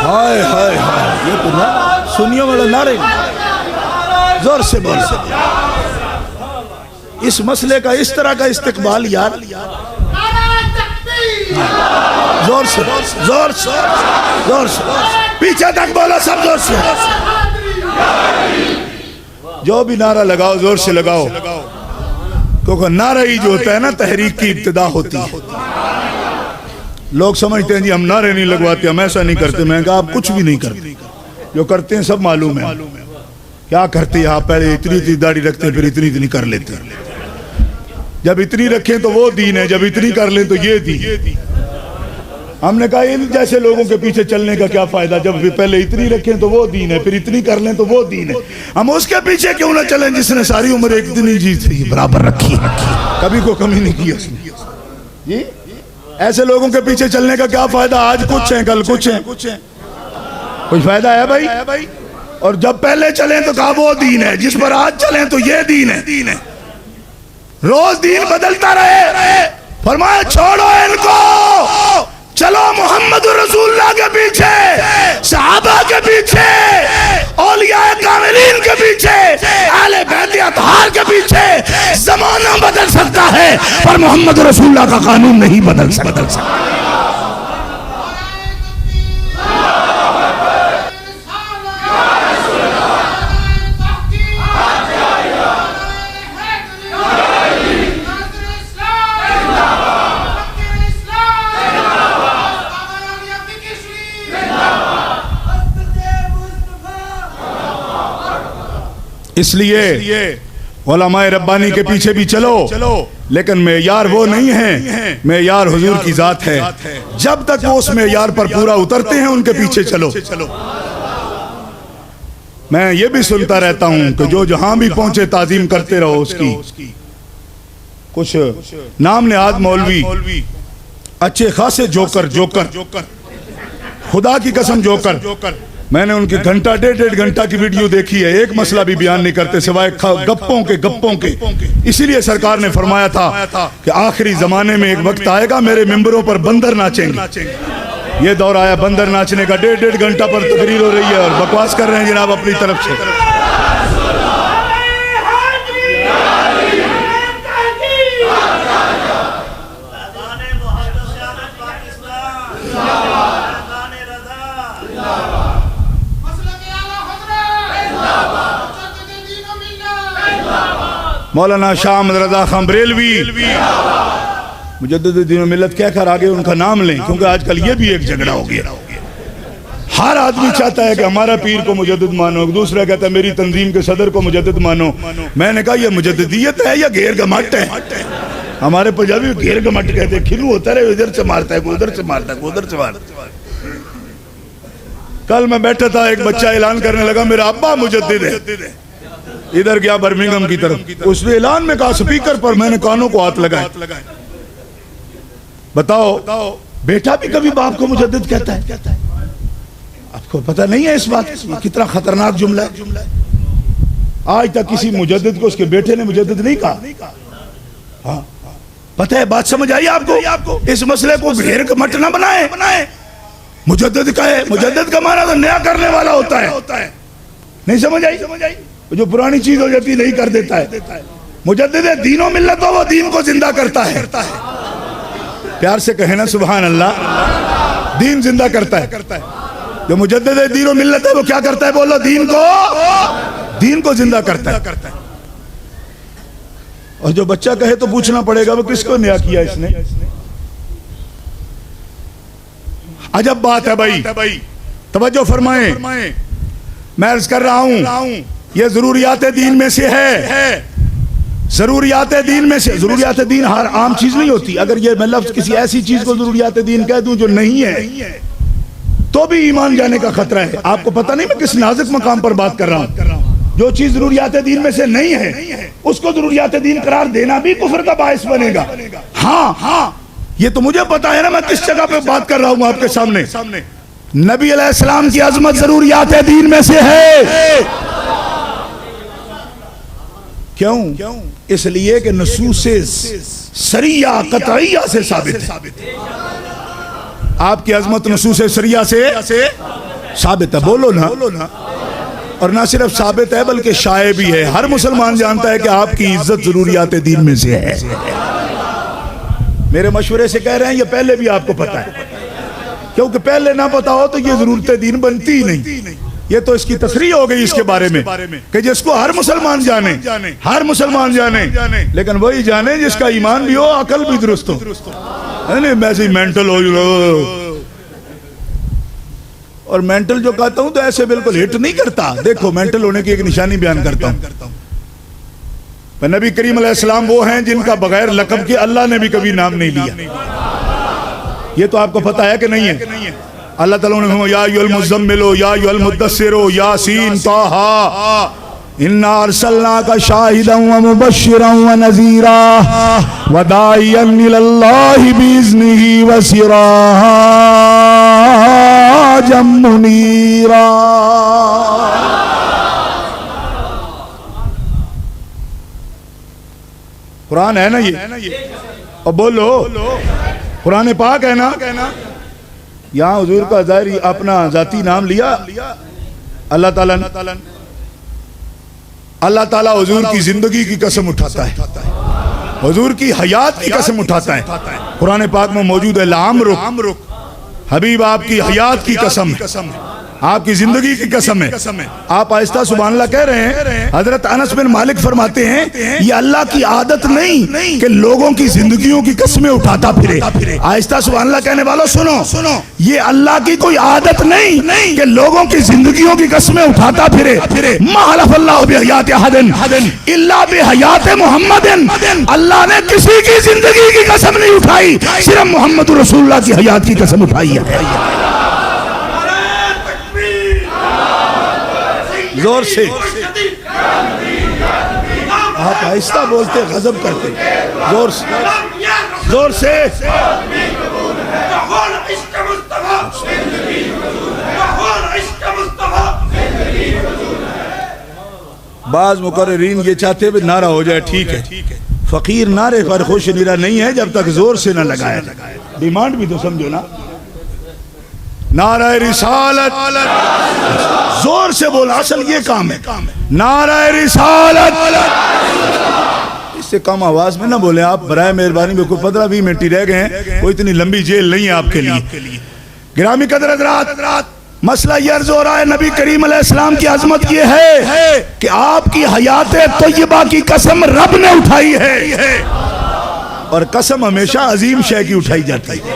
ہائے ہائے ہائے، یہ تو نا سنیوں والا نعرے زور سے بول سکتے، اس مسئلے کا اس طرح کا استقبال یار، زور سے زور سے زور سے پیچھے تک بولو سب زور سے، جو بھی نعرہ لگاؤ زور سے لگاؤ، کیونکہ نعرہ ہی جو ہوتا ہے نا تحریک کی ابتدا ہوتی ہے۔ لوگ سمجھتے ہیں جی ہم نعرے نہیں لگواتے، ہم ایسا نہیں کرتے، میں نے کہا آپ کچھ بھی نہیں کرتے، جو کرتے ہیں سب معلوم ہے کیا کرتے ہیں۔ آپ پہلے اتنی داڑھی رکھتے ہیں پھر اتنی کر لیتے ہیں، جب اتنی رکھیں تو وہ دین ہے، جب اتنی کر لیں تو یہ دین۔ ہم نے کہا ان جیسے لوگوں کے پیچھے چلنے کا کیا فائدہ، جب پہلے اتنی رکھیں تو وہ دین ہے، پھر اتنی کر لیں تو وہ دین ہے۔ ہم اس کے پیچھے کیوں نہ چلیں جس نے ساری عمر ایک دن ہی جی برابر رکھی، کبھی کو کمی نہیں کی اس نے جی۔ ایسے لوگوں کے پیچھے چلنے کا کیا فائدہ، آج کچھ ہیں کل کچھ ہیں، کچھ فائدہ ہے بھائی؟ اور جب پہلے چلیں تو کہا وہ دین ہے، جس پر آج چلیں تو یہ دین ہے۔ روز دین بدلتا رہے، فرمایا چھوڑو ان کو، چلو محمد رسول اللہ کے پیچھے، صحابہ کے پیچھے، اولیاء کاملین کے پیچھے، اہل بیت اطہار کے پیچھے۔ زمانہ بدل سکتا ہے پر محمد رسول اللہ کا قانون نہیں بدل سکتا۔ اس لیے علماء ربانی کے پیچھے بھی چلو، لیکن معیار وہ نہیں ہے، معیار حضور کی ذات ہے۔ جب تک وہ اس معیار پر پورا اترتے ہیں ان کے پیچھے چلو۔ میں یہ بھی سنتا رہتا ہوں کہ جو جہاں بھی پہنچے تعظیم کرتے رہو اس کی۔ کچھ نام نہاد مولوی اچھے خاصے جوکر، خدا کی قسم جوکر، میں نے ان کی گھنٹہ ڈیڑھ گھنٹہ کی ویڈیو دیکھی ہے، ایک مسئلہ بھی بیان نہیں کرتے سوائے گپوں کے۔ اسی لیے سرکار نے فرمایا تھا کہ آخری زمانے میں ایک وقت آئے گا میرے ممبروں پر بندر ناچیں گے۔ یہ دور آیا بندر ناچنے کا، ڈیڑھ گھنٹہ پر تقریر ہو رہی ہے اور بکواس کر رہے ہیں جناب اپنی طرف سے۔ مولانا شاہ احمد رضا خان بریلوی مجدد دین و ملت کہہ کر آگے ان کا نام لیں، کیونکہ آج کل یہ بھی ایک جھگڑا ہو گیا۔ ہر آدمی چاہتا ہے کہ ہمارا پیر کو مجدد مانو، دوسرا کہتا ہے میری تنظیم کے صدر کو مجدد مانو۔ میں نے کہا یہ مجددیت ہے یا گھیر گمٹ ہے؟ ہمارے پنجابی گھیر گمٹ کہتے ہیں، کھلو ہوتا ہے ادھر سے مارتا ہے، ادھر سے مارتا ہے، ادھر سے مارتا ہے۔ کل میں بیٹھا تھا، ایک بچہ اعلان کرنے لگا میرا ابا مجدد ہے، ادھر گیا برمنگھم کی طرف، اس نے اعلان میں کہا سپیکر پر، میں نے کانوں کو ہاتھ لگائے۔ بتاؤ بیٹا بھی کبھی باپ کو مجدد کہتا ہے؟ آپ کو پتہ نہیں ہے اس بات کتنا خطرناک جملہ ہے؟ آج تک کسی مجدد کو اس کے بیٹے نے مجدد نہیں کہا۔ ہاں پتہ ہے، بات سمجھ آئی آپ کو؟ اس مسئلے کو گھیر مٹ نہ بنائے۔ مجدد کا ہے، مجدد کا معنی تو نیا کرنے والا ہوتا ہے۔ نہیں سمجھ آئی؟ جو پرانی چیز ہو جاتی نہیں کر دیتا ہے۔ مجدد دین و ملت ہو، وہ دین کو زندہ کرتا ہے۔ پیار سے کہنا سبحان اللہ، دین زندہ کرتا ہے۔ جو مجدد دین و ملت ہے وہ کیا کرتا ہے؟ بولو، دین کو زندہ کرتا ہے۔ اور جو بچہ کہے تو پوچھنا پڑے گا وہ کس کو نیا کیا اس نے؟ عجب بات ہے بھائی، توجہ فرمائیں۔ میں عرض کر رہا ہوں یہ ضروریات دین میں سے ہے، ضروریات دین میں سے۔ ضروریات دین ہر عام چیز نہیں ہوتی۔ اگر یہ میں لفظ کسی ایسی چیز کو ضروریات دین کہہ دوں جو نہیں ہے تو بھی ایمان جانے کا خطرہ ہے۔ آپ کو پتہ نہیں میں کس نازک مقام پر بات کر رہا ہوں۔ جو چیز ضروریات دین میں سے نہیں ہے اس کو ضروریات دین قرار دینا بھی کفر کا باعث بنے گا۔ ہاں یہ تو مجھے پتا ہے نا میں کس جگہ پہ بات کر رہا ہوں آپ کے سامنے۔ نبی علیہ السلام کی عظمت ضروریات دین میں سے ہے۔ کیوں؟ اس لیے کہ نصوص سریہ قطعیہ سے ثابت ہے۔ آپ کی عظمت نصوص سریہ سے ثابت ہے، بولو نا۔ اور نہ صرف ثابت ہے بلکہ شائع بھی ہے، ہر مسلمان جانتا ہے کہ آپ کی عزت ضروریات دین میں سے ہے۔ میرے مشورے سے کہہ رہے ہیں یہ پہلے بھی آپ کو پتا ہے، کیونکہ پہلے نہ پتا ہو تو یہ ضرورت دین بنتی ہی نہیں۔ یہ تو اس کی تصریح ہو گئی اس کے بارے میں کہ جس کو ہر مسلمان جانے، لیکن وہی جانے جس کا ایمان بھی ہو، عقل بھی درست ہو۔ ایسے مینٹل ہو، اور مینٹل جو کہتا ہوں تو ایسے بالکل ہٹ نہیں کرتا۔ دیکھو مینٹل ہونے کی ایک نشانی بیان کرتا ہوں۔ نبی کریم علیہ السلام وہ ہیں جن کا بغیر لقب کے اللہ نے بھی کبھی نام نہیں لیا۔ یہ تو آپ کو پتا ہے کہ نہیں ہے؟ اللہ تعالیٰ نے یا ایھا المزمل یا ایھا المدثر یاسین طٰہٰ انا ارسلناک شاہدا ومبشرا ونذیرا وداعیا الی اللہ باذنہ وسراجا منیرا۔ قرآن ہے نا یہ، اور بولو قرآن پاک ہے نا. یہاں حضور کا ظاہری اپنا ذاتی نام لیا. اللہ تعالیٰ حضور کی زندگی کی قسم اٹھاتا ہے, حضور کی حیات کی قسم اٹھاتا ہے. قرآن پاک میں موجود ہے لعمرک, حبیب آپ کی حیات کی قسم ہے, آپ کی زندگی کی قسم ہے. آپ آہستہ سبحان اللہ کہہ رہے ہیں. حضرت انس بن مالک فرماتے ہیں یہ اللہ کی عادت نہیں کہ لوگوں کی زندگیوں کی قسمیں اٹھاتا پھرے. آہستہ سبحان اللہ کہنے والوں سنو, یہ اللہ کی کوئی عادت نہیں کہ لوگوں کی زندگیوں کی قسمیں اٹھاتا پھرے. ما حلف اللہ بحیات احد الا بحیات محمد. اللہ نے کسی کی زندگی کی قسم نہیں اٹھائی, صرف محمد رسول اللہ کی حیات کی قسم اٹھائی ہے. زور سے آپ آہستہ بولتے غضب کرتے, زور سے بعض مقررین یہ چاہتے ہیں نعرہ ہو جائے, ٹھیک ہے, فقیر نعرے پر خوش نیرہ نہیں ہے جب تک زور سے نہ لگائے. ڈیمانڈ بھی تو سمجھو نا. نعرہ رسالت زور سے بولا, اصل یہ کام ہے. نعرہ رسالت اس سے کم آواز میں نہ بولیں آپ برائے مہربانی. میں کوئی 15-20 منٹ ہی رہ گئے ہیں, کوئی اتنی لمبی جیل نہیں ہے آپ کے لیے. گرامی قدر حضرات, مسئلہ یہ عرض ہو رہا ہے نبی کریم علیہ السلام کی عظمت یہ ہے کہ آپ کی حیات طیبہ کی قسم رب نے اٹھائی ہے, اور قسم ہمیشہ عظیم شے کی اٹھائی جاتی ہے.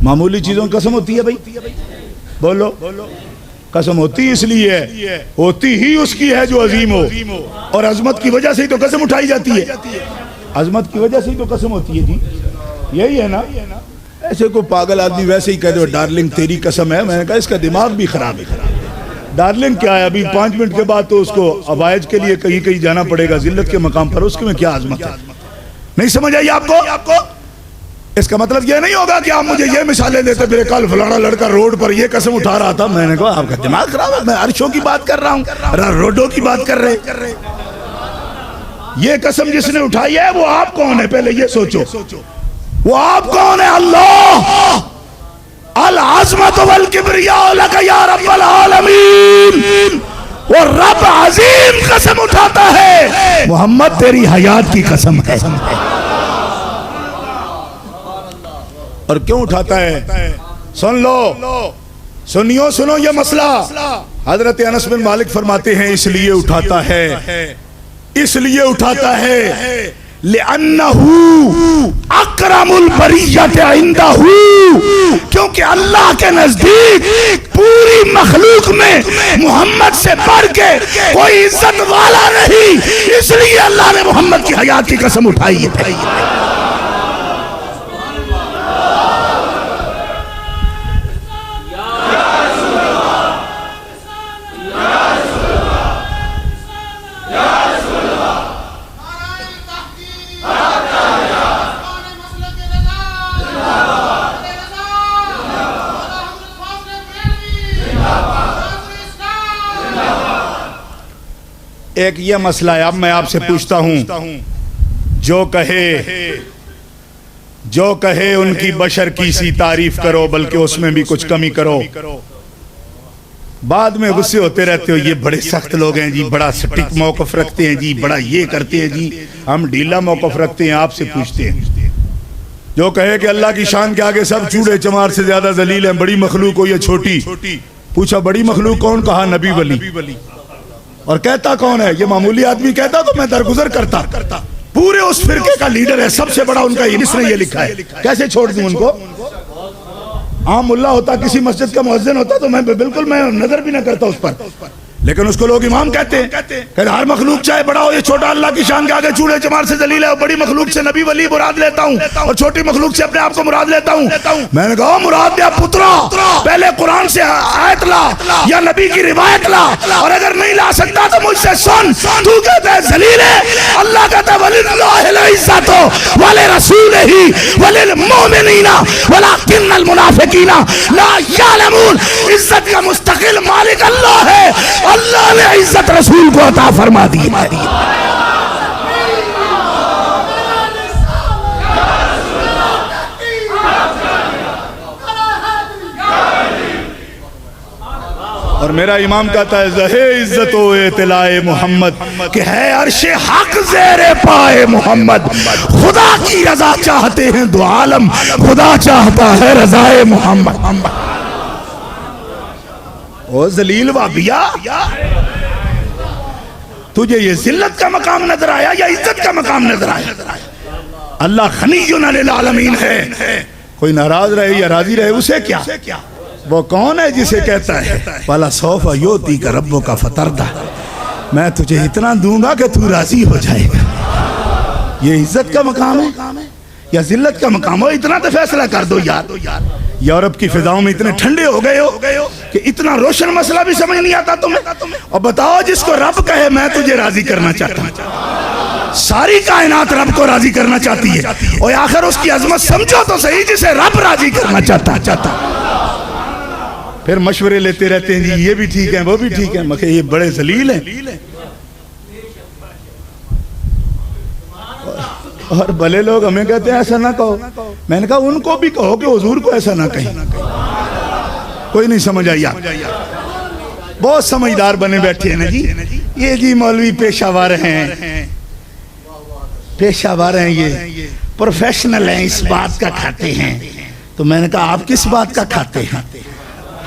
معمولی چیزوں کی قسم ہوتی ہے بھائی, بولو قسم ہوتی اس لیے ہے, ہوتی ہی اس کی ہے جو عظیم ہو, اور عظمت کی وجہ سے ہی تو قسم اٹھائی جاتی ہے. عظمت کی وجہ سے ہی تو قسم ہوتی ہے. جی یہی ہے نا. ایسے کوئی پاگل آدمی ویسے ہی کہہ دو ڈارلنگ تیری قسم ہے, میں نے کہا اس کا دماغ بھی خراب ہے. ڈارلنگ کیا ہے, ابھی 5 منٹ کے بعد تو اس کو عوائج کے لیے کہیں جانا پڑے گا ذلت کے مقام پر, اس کے میں کیا عظمت ہے. نہیں سمجھ آئی آپ کو؟ اس کا مطلب یہ نہیں ہوگا کہ آپ مجھے یہ مثالیں دیتے میرے کل فلانا لڑکا روڈ پر یہ قسم اٹھا رہا تھا. میں نے کہا آپ کا دماغ خراب ہے, میں عرشوں کی بات کر رہا ہوں, روڈوں کی بات کر رہے. یہ قسم جس نے اٹھائی ہے وہ آپ کون ہے, پہلے یہ سوچو وہ آپ کون ہے. اللہ العظمت والکبریاء لک یا رب العالمین. وہ رب عظیم قسم اٹھاتا ہے, محمد تیری حیات کی قسم ہے. اور کیوں اٹھاتا ہے سن لو, سنو یہ مسئلہ. حضرت انس بن مالک فرماتے ہیں اس لیے اٹھاتا ہے لِأَنَّهُ اکرم البریت عندہ, کیونکہ اللہ کے نزدیک پوری مخلوق میں محمد سے بڑھ کے کوئی عزت والا نہیں, اس لیے اللہ نے محمد کی حیات کی قسم اٹھائی ہے. ایک یہ مسئلہ ہے. اب میں آپ سے پوچھتا ہوں, جو کہے ان کی بشر کی سی تعریف کرو, بلکہ اس میں بھی کچھ کمی کرو. بعد میں غصے ہوتے رہتے ہو, یہ بڑے سخت لوگ ہیں جی, بڑا سٹک موقف رکھتے ہیں جی, بڑا یہ کرتے ہیں جی, ہم ڈھیلا موقف رکھتے ہیں. آپ سے پوچھتے ہیں جو کہے کہ اللہ کی شان کے آگے سب چوڑے چمار سے زیادہ ذلیل ہیں, بڑی مخلوق ہو یا چھوٹی. پوچھا بڑی مخلوق کون, کہا نبی ولی. اور کہتا کون ہے, یہ معمولی آدمی کہتا تو میں درگزر کرتا. پورے اس فرقے کا لیڈر ہے, سب سے بڑا ان کا, اس نے یہ لکھا ہے, کیسے چھوڑ دوں ان کو. عام ملا ہوتا, کسی مسجد کا مؤذن ہوتا تو میں بالکل میں نظر بھی نہ کرتا اس پر, لیکن اس کو لوگ امام کہتے ہیں کہ ہر مخلوق چاہے بڑا ہو یا چھوٹا, اللہ کی شان کے آگے چوڑے چمار سے ذلیل ہے. اور بڑی مخلوق سے نبی ولی مراد لیتا ہوں, اور چھوٹی مخلوق سے اپنے آپ کو مراد لیتا ہوں. میں نے کہا مراد دیا پترا, پہلے قرآن سے آیت لا یا نبی کی روایت لا, اور اگر نہیں لا سکتا تو مجھ سے سن. تو کہتا ہے ذلیل ہے, اللہ کہتا ہے وَلِلَّهِ الْعِزَّةُ وَلِرَسُولِهِ وَلِلْمُؤْمِنِينَ وَلَكِنَّ الْمُنَافِقِينَ لَا يَعْلَمُونَ. عزت کا مستقل مالک اللہ ہے, اللہ نے عزت رسول کو عطا فرما دی ہے. میرا امام کہتا ہے زہے عزت و اطلاع محمد کہ ہے عرش حق زیر پائے محمد. خدا کی رضا چاہتے ہیں دو عالم, خدا چاہتا ہے رضائے محمد. او ذلیل وابیا, تجھے یہ ذلت کا مقام نظر آیا یا عزت کا مقام نظر آیا؟ اللہ غنی عن العالمین ہے, کوئی ناراض رہے یا راضی رہے اسے کیا. وہ کون ہے جسے کہتا ہے وَلَا سَوْفَ يُعْطِيكَ رَبُّكَ فَتَرْضَىٰ, میں تجھے اتنا دوں گا کہ تو راضی ہو جائے گا. یہ عزت کا مقام ہے یا ذلت کا مقام ہو؟ اتنا تو فیصلہ کر دو یار. یورپ کی فضاؤں میں اتنے ٹھنڈے ہو گئے ہو کہ اتنا روشن مسئلہ بھی سمجھ نہیں آتا تمہیں. اور بتاؤ جس کو رب کہے میں تجھے راضی کرنا چاہتا ہوں, ساری کائنات رب کو راضی کرنا چاہتی ہے, اور آخر اس کی عظمت سمجھو تو صحیح جسے رب راضی کرنا چاہتا. پھر مشورے لیتے رہتے ہیں جی یہ بھی ٹھیک ہے وہ بھی ٹھیک ہے, مگر یہ بڑے ذلیل ہیں. اور بھلے لوگ ہمیں کہتے ہیں ایسا نہ کہو. میں نے کہا ان کو بھی کہو کہ حضور کو ایسا نہ کہیں. کوئی نہیں سمجھ آئی. بہت سمجھدار بنے بیٹھے ہیں نا جی. یہ جی مولوی پیشہ ور ہیں, پیشہ ور ہیں, یہ پروفیشنل ہیں, اس بات کا کھاتے ہیں. تو میں نے کہا آپ کس بات کا کھاتے ہیں؟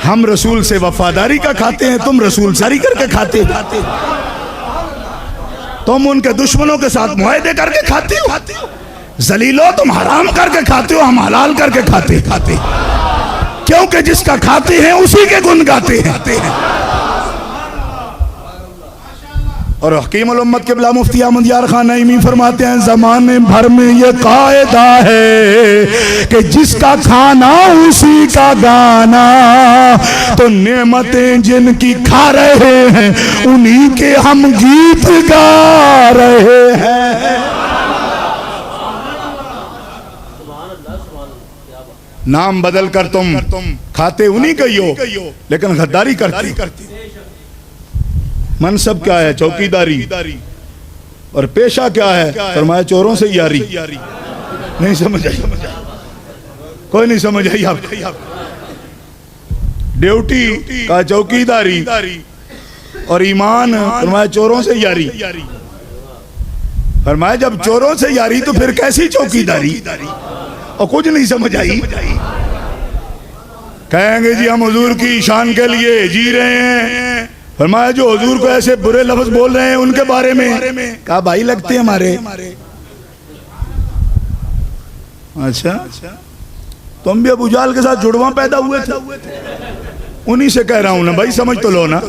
ہم رسول سے وفاداری کا کھاتے ہیں, تم رسول ساری کر کے کھاتے ہو. تم ان کے دشمنوں کے ساتھ معاہدے کر کے کھاتے ہو. ذلیلو تم حرام کر کے کھاتے ہو, ہم حلال کر کے کھاتے. کیونکہ جس کا کھاتے ہیں اسی کے گن گاتے ہیں. اور حکیم الامت قبلہ مفتی احمد یار خان نعیمی فرماتے ہیں زمانے بھر میں یہ قاعدہ ہے کہ جس کا کھانا اسی کا گانا, تو نعمتیں جن کی کھا رہے ہیں انہی کے ہم گیت گا رہے ہیں. نام بدل کر تم کھاتے انہی کا ہی ہو لیکن غداری کرتے. منصب کیا ہے؟ چوکیداری. اور پیشہ کیا ہے؟ فرمایا چوروں سے یاری. نہیں سمجھ آئی؟ کوئی نہیں سمجھ آئی آپ؟ ڈیوٹی کا چوکیداری اور ایمان فرمایا چوروں سے یاری. فرمایا جب چوروں سے یاری تو پھر کیسی چوکیداری؟ اور کچھ نہیں سمجھ آئی. کہیں گے جی ہم حضور کی شان کے لیے جی رہے ہیں. فرمایا جو حضور کو ایسے برے لفظ بول رہے ہیں ان کے بارے میں, کہا بھائی لگتے ہیں ہمارے. اچھا تم بھی ابو جہل کے ساتھ جڑواں پیدا ہوئے تھے؟ انہی سے کہہ رہا ہوں نا بھائی, سمجھ تو لو نا.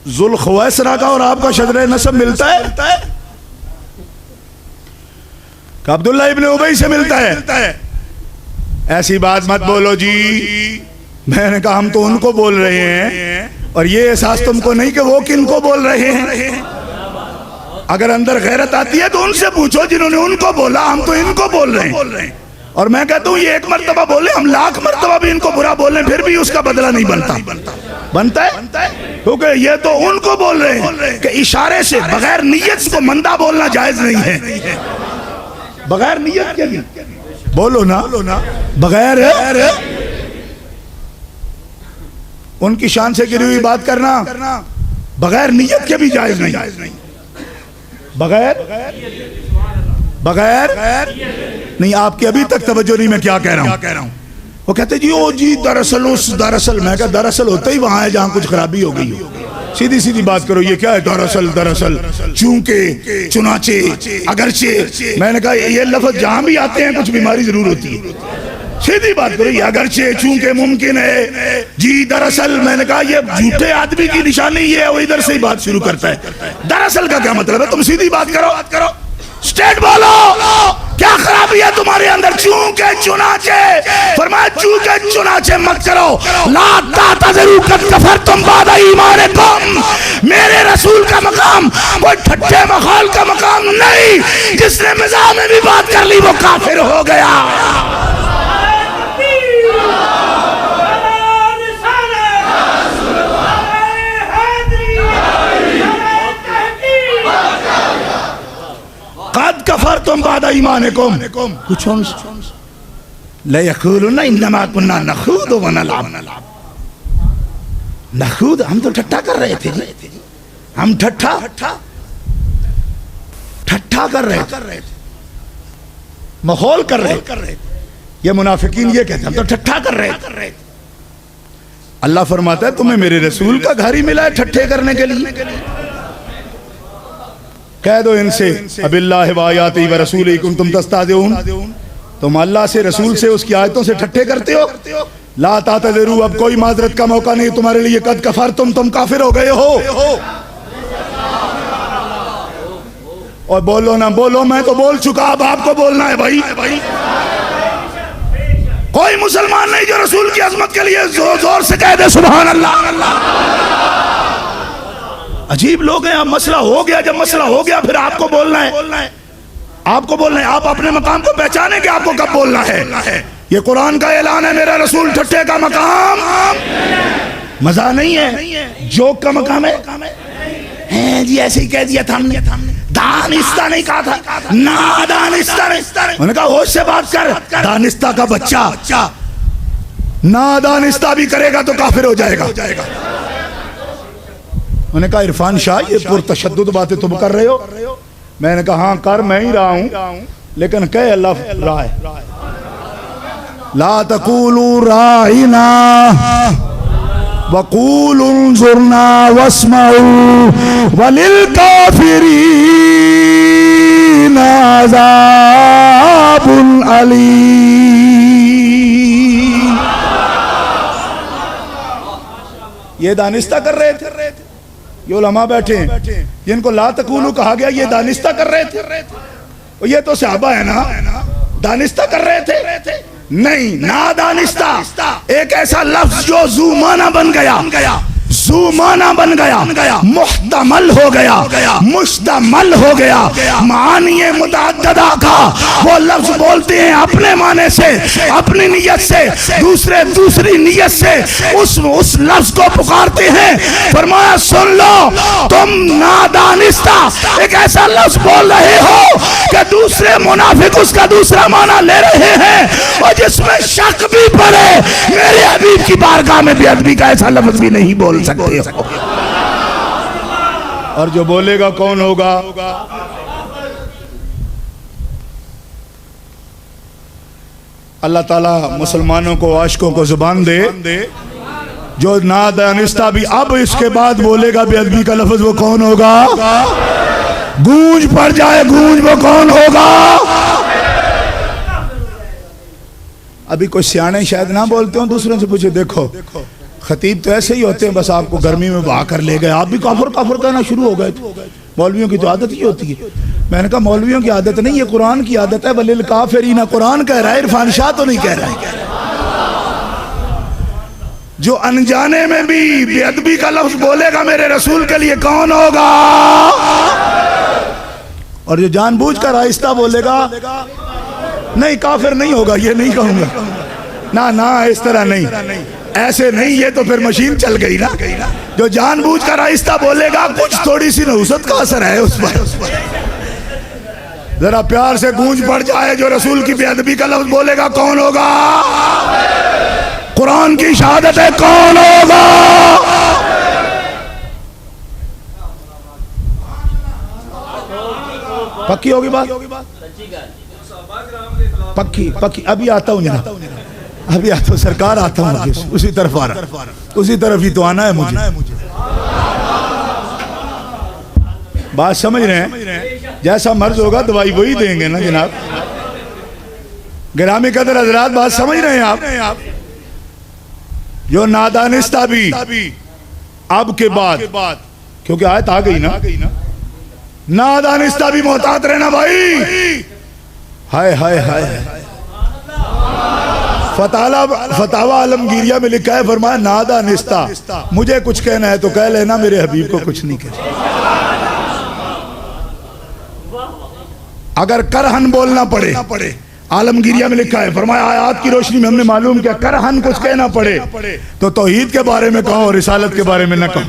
ذوالخویسرہ کا اور آپ کا شجرہ نسب ملتا ہے کہ عبداللہ ابن ابی سے ملتا ہے. ایسی بات مت بولو جی. میں نے کہا ہم تو ان کو بول رہے ہیں, اور یہ احساس تم کو نہیں کہ وہ کن کو بول رہے ہیں. اگر اندر غیرت آتی ہے تو ان سے پوچھو جنہوں نے ان کو بولا, ہم تو ان کو بول رہے ہیں. اور میں کہتا ہوں یہ ایک مرتبہ بولے, ہم لاکھ مرتبہ بھی ان کو برا بولیں پھر بھی اس کا بدلہ نہیں بنتا ہے. کیونکہ یہ تو ان کو بول رہے ہیں کہ اشارے سے بغیر نیت کو مندہ بولنا جائز نہیں ہے. بغیر نیت کے بھی بولو نا, بغیر ان کی شان سے گری ہوئی بات کرنا بغیر نیت کے بھی جائز نہیں. بغیر نہیں. آپ کی ابھی تک توجہ نہیں میں کیا کہہ رہا ہوں. وہ کہتے جی او جی دراصل میں کہا دراصل ہوتا ہی وہاں ہے جہاں کچھ خرابی ہو گئی ہو. سیدھی بات کرو, یہ کیا ہے دراصل چونکہ چنانچہ اگرچہ. میں نے کہا یہ لفظ جہاں بھی آتے ہیں کچھ بیماری ضرور ہوتی ہے. سیدھی بات کرو, یہ اگرچہ چونکہ ممکن ہے جی دراصل. میں نے کہا یہ جھوٹے آدمی کی نشانی یہ ہے وہ ادھر سے ہی بات شروع کرتا ہے. دراصل کا کیا مطلب ہے؟ تم سیدھی بات کرو, سٹیٹ بولو, کیا خرابی ہے تمہارے اندر؟ چونکہ چنانچہ. فرمایا چونکہ چنانچہ مت کرو. لا تعتذروا قد کفرتم بعد ایمانکم. میرے رسول کا مقام کوئی ٹھٹے مخال کا مقام نہیں. جس نے مزاح میں بھی بات کر لی وہ کافر ہو گیا. قد کفرتم بعد ایمانکم. کچھ لَيَقُولُنَّ إِنَّمَا كُنَّا نَخُوضُ وَنَلْعَبُ. نخود ہم تو ٹھٹھا کر رہے تھے جی، ہم ٹھٹھا کر رہے تھے، ماحول کر رہے تھے. یہ منافقین یہ کہتے ہیں ہم تو ٹھٹھا کر رہے تھے. اللہ فرماتا ہے تمہیں میرے رسول کا گھر ہی ملا ہے ٹھٹھے کرنے کے لیے. کہہ دو ان سے اب اللہ و آیاتہ و رسولہ کنتم تستہزئون، تم اللہ سے رسول سے اس کی آیتوں سے ٹھٹھے کرتے ہو. لا تعتذروا، اب کوئی معذرت کا موقع نہیں تمہارے لیے، قد کفرتم، تم کافر ہو گئے ہو. اور بولو نہ بولو، میں تو بول چکا، اب آپ کو بولنا ہے بھائی. کوئی مسلمان نہیں جو رسول کی عظمت کے لیے زور سے کہہ دے سبحان اللہ. عجیب لوگ ہیں. اب مسئلہ ہو گیا، جب مسئلہ ہو گیا پھر آپ کو بولنا ہے، آپ کو بولنا ہے. آپ اپنے مقام کو پہچانے کہ آپ کو کب بولنا ہے. یہ قرآن کا اعلان ہے، میرا رسول ٹھٹھے کا مقام مزہ نہیں ہے، جوک کا مقام ہے. جی ایسے ہی کہہ دیا تھا ہم نے، دانستہ نہیں کہا تھا، نادانستہ نہیں. میں نے کہا ہوش سے بات کر، دانستہ کا بچہ نادانستہ بھی کرے گا تو کافر ہو جائے گا. میں نے کہا عرفان شاہ یہ پرتشدد باتیں تم کر رہے ہو. میں نے کہا ہاں کر میں ہی رہا ہوں، لیکن کہے اللہ رائے. لا تقولوا راعنا وقولوا انظرنا واسمعوا وللکافرین عذاب علیم. یہ دانستہ کر رہے تھے. یہ علماء بیٹھے ہیں جن کو لا تقولوا کہا گیا، یہ دانستہ کر رہے تھے. یہ تو صحابہ ہے نا، دانستہ کر رہے تھے. نہیں، نادانستہ ایک ایسا لفظ جو ذو معنی بن گیا، ذو معنی بن گیا، محتمل ہو گیا، مشتمل ہو گیا، معانی متعددہ کا. وہ لفظ بولتے ہیں اپنے معنی سے، اپنی نیت سے، دوسری نیت سے اس لفظ کو پکارتے ہیں. فرمایا سن لو، تم نادانستہ ایک ایسا لفظ بول رہے ہو کہ دوسرے منافق اس کا دوسرا معنی لے رہے ہیں، اور جس میں شک بھی پڑے میرے حبیب کی بارگاہ میں بے ادبی کا ایسا لفظ بھی نہیں بول سکتے ہو. اور جو بولے گا کون ہوگا؟ اللہ تعالیٰ مسلمانوں کو، عاشقوں کو زبان دے. جو نادانستہ بھی اب اس کے بعد بولے گا بے ادبی کا لفظ، وہ کون ہوگا؟ گونج پڑ جائے گونج، وہ کون ہوگا؟ ابھی کوئی سیانے شاید نہ بولتے ہوں، دوسروں سے پوچھے. دیکھو خطیب تو ایسے ہی ہوتے ہیں، بس آپ کو گرمی میں بہا کر لے گئے، آپ بھی کافر کہنا شروع ہو گئے. مولویوں کی تو عادت ہی ہوتی ہے. میں نے کہا مولویوں کی عادت نہیں، یہ قرآن کی عادت ہے. وَلِلْكَافِرِينَ قرآن کہہ رہا ہے، عرفان شاہ تو نہیں کہہ رہا ہے. جو انجانے میں بھی بے ادبی کا لفظ بولے گا میرے رسول کے لیے، کون ہوگا؟ اور جو جان بوجھ کر آہستہ بولے گا، نہیں کافر نہیں ہوگا، یہ نہیں کہوں گا. نہ اس طرح نہیں، ایسے نہیں. یہ تو پھر مشین چل گئی نا. جو جان بوجھ کر آہستہ بولے گا، کچھ تھوڑی سی نحوست کا اثر ہے اس پر. ذرا پیار سے گونج پڑ جائے. جو رسول کی بے ادبی کا لفظ بولے گا کون ہوگا؟ قرآن کی شہادت ہے، کون ہوگا؟ پکی ہوگی بات؟ پکی. ابھی آتا ہوں جناب، ابھی آتا ہوں سرکار، آتا ہوں. اسی طرف آ رہا، اسی طرف ہی تو آنا ہے مجھے. بات سمجھ رہے ہیں؟ جیسا مرض ہوگا دوائی وہی دیں گے نا جناب. گرامی قدر حضرات، بات سمجھ رہے ہیں آپ؟ جو نادانستہ بھی اب کے بعد، کیونکہ آیت آ گئی نا، نادانستہ بھی محتاط رہنا بھائی. ہائے ہائے ہائے. فتاوی عالمگیریہ میں لکھا ہے، فرمایا نادانستہ، مجھے کچھ کہنا ہے تو کہہ لینا، میرے حبیب کو کچھ نہیں کہنا. اگر کرہن بولنا پڑے، عالمگیریہ میں لکھا ہے، فرمایا آیات کی روشنی میں ہم نے معلوم کیا کرہن کچھ کہنا پڑے تو توحید کے بارے میں کہو، رسالت کے بارے میں نہ کہو.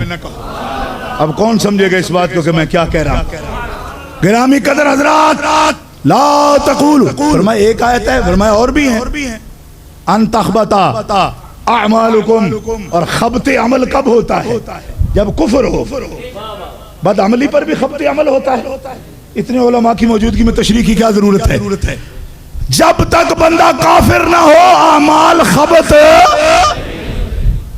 اب کون سمجھے گا اس بات کو کہ میں کیا کہہ رہا ہوں؟ گرامی قدر حضرات، لا تقولوا، فرمایا ایک آیت ہے، فرمایا اور بھی ہیں. ان تخبتا اعمالکم، اور خبط عمل کب ہوتا ہے؟ جب کفر ہو. بد عملی پر بھی خبط عمل ہوتا ہے. اتنے علماء کی موجودگی میں تشریح کی کیا ضرورت ہے؟ جب تک بندہ کافر نہ ہو اعمال خبط.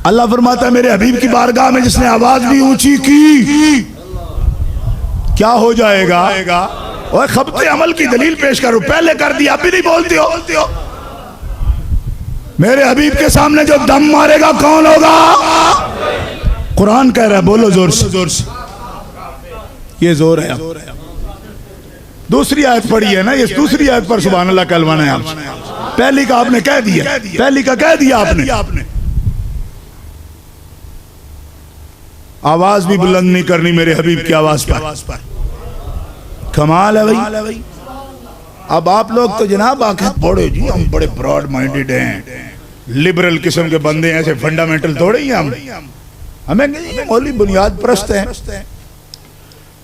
اللہ فرماتا ہے میرے حبیب کی بارگاہ میں جس نے آواز بھی اونچی کی کیا ہو جائے گا؟ اور خبط عمل کی دلیل پیش کرو. پہلے کر دیا اب بھی نہیں بولتے ہو. میرے حبیب کے سامنے جو دم مارے گا کون ہوگا؟ قرآن کہہ رہا ہے، بولو زور سے. یہ زور ہے. دوسری آیت پڑھی ہے نا، یہ دوسری آیت پر سبحان اللہ کلمہ ہے. پہلی کا آپ نے کہہ دیا، پہلی کا کہہ دیا آپ نے. آواز بھی بلند نہیں کرنی میرے حبیب کی آواز پر. کمال ہے بھائی. اب آپ لوگ تو جناب آنکھیں پھوڑے جی، ہم بڑے براڈ مائنڈڈ ہیں، لبرل قسم کے بندے ہیں، ایسے فنڈامنٹل تھوڑے ہی ہمیں مولوی بنیاد پرست ہیں.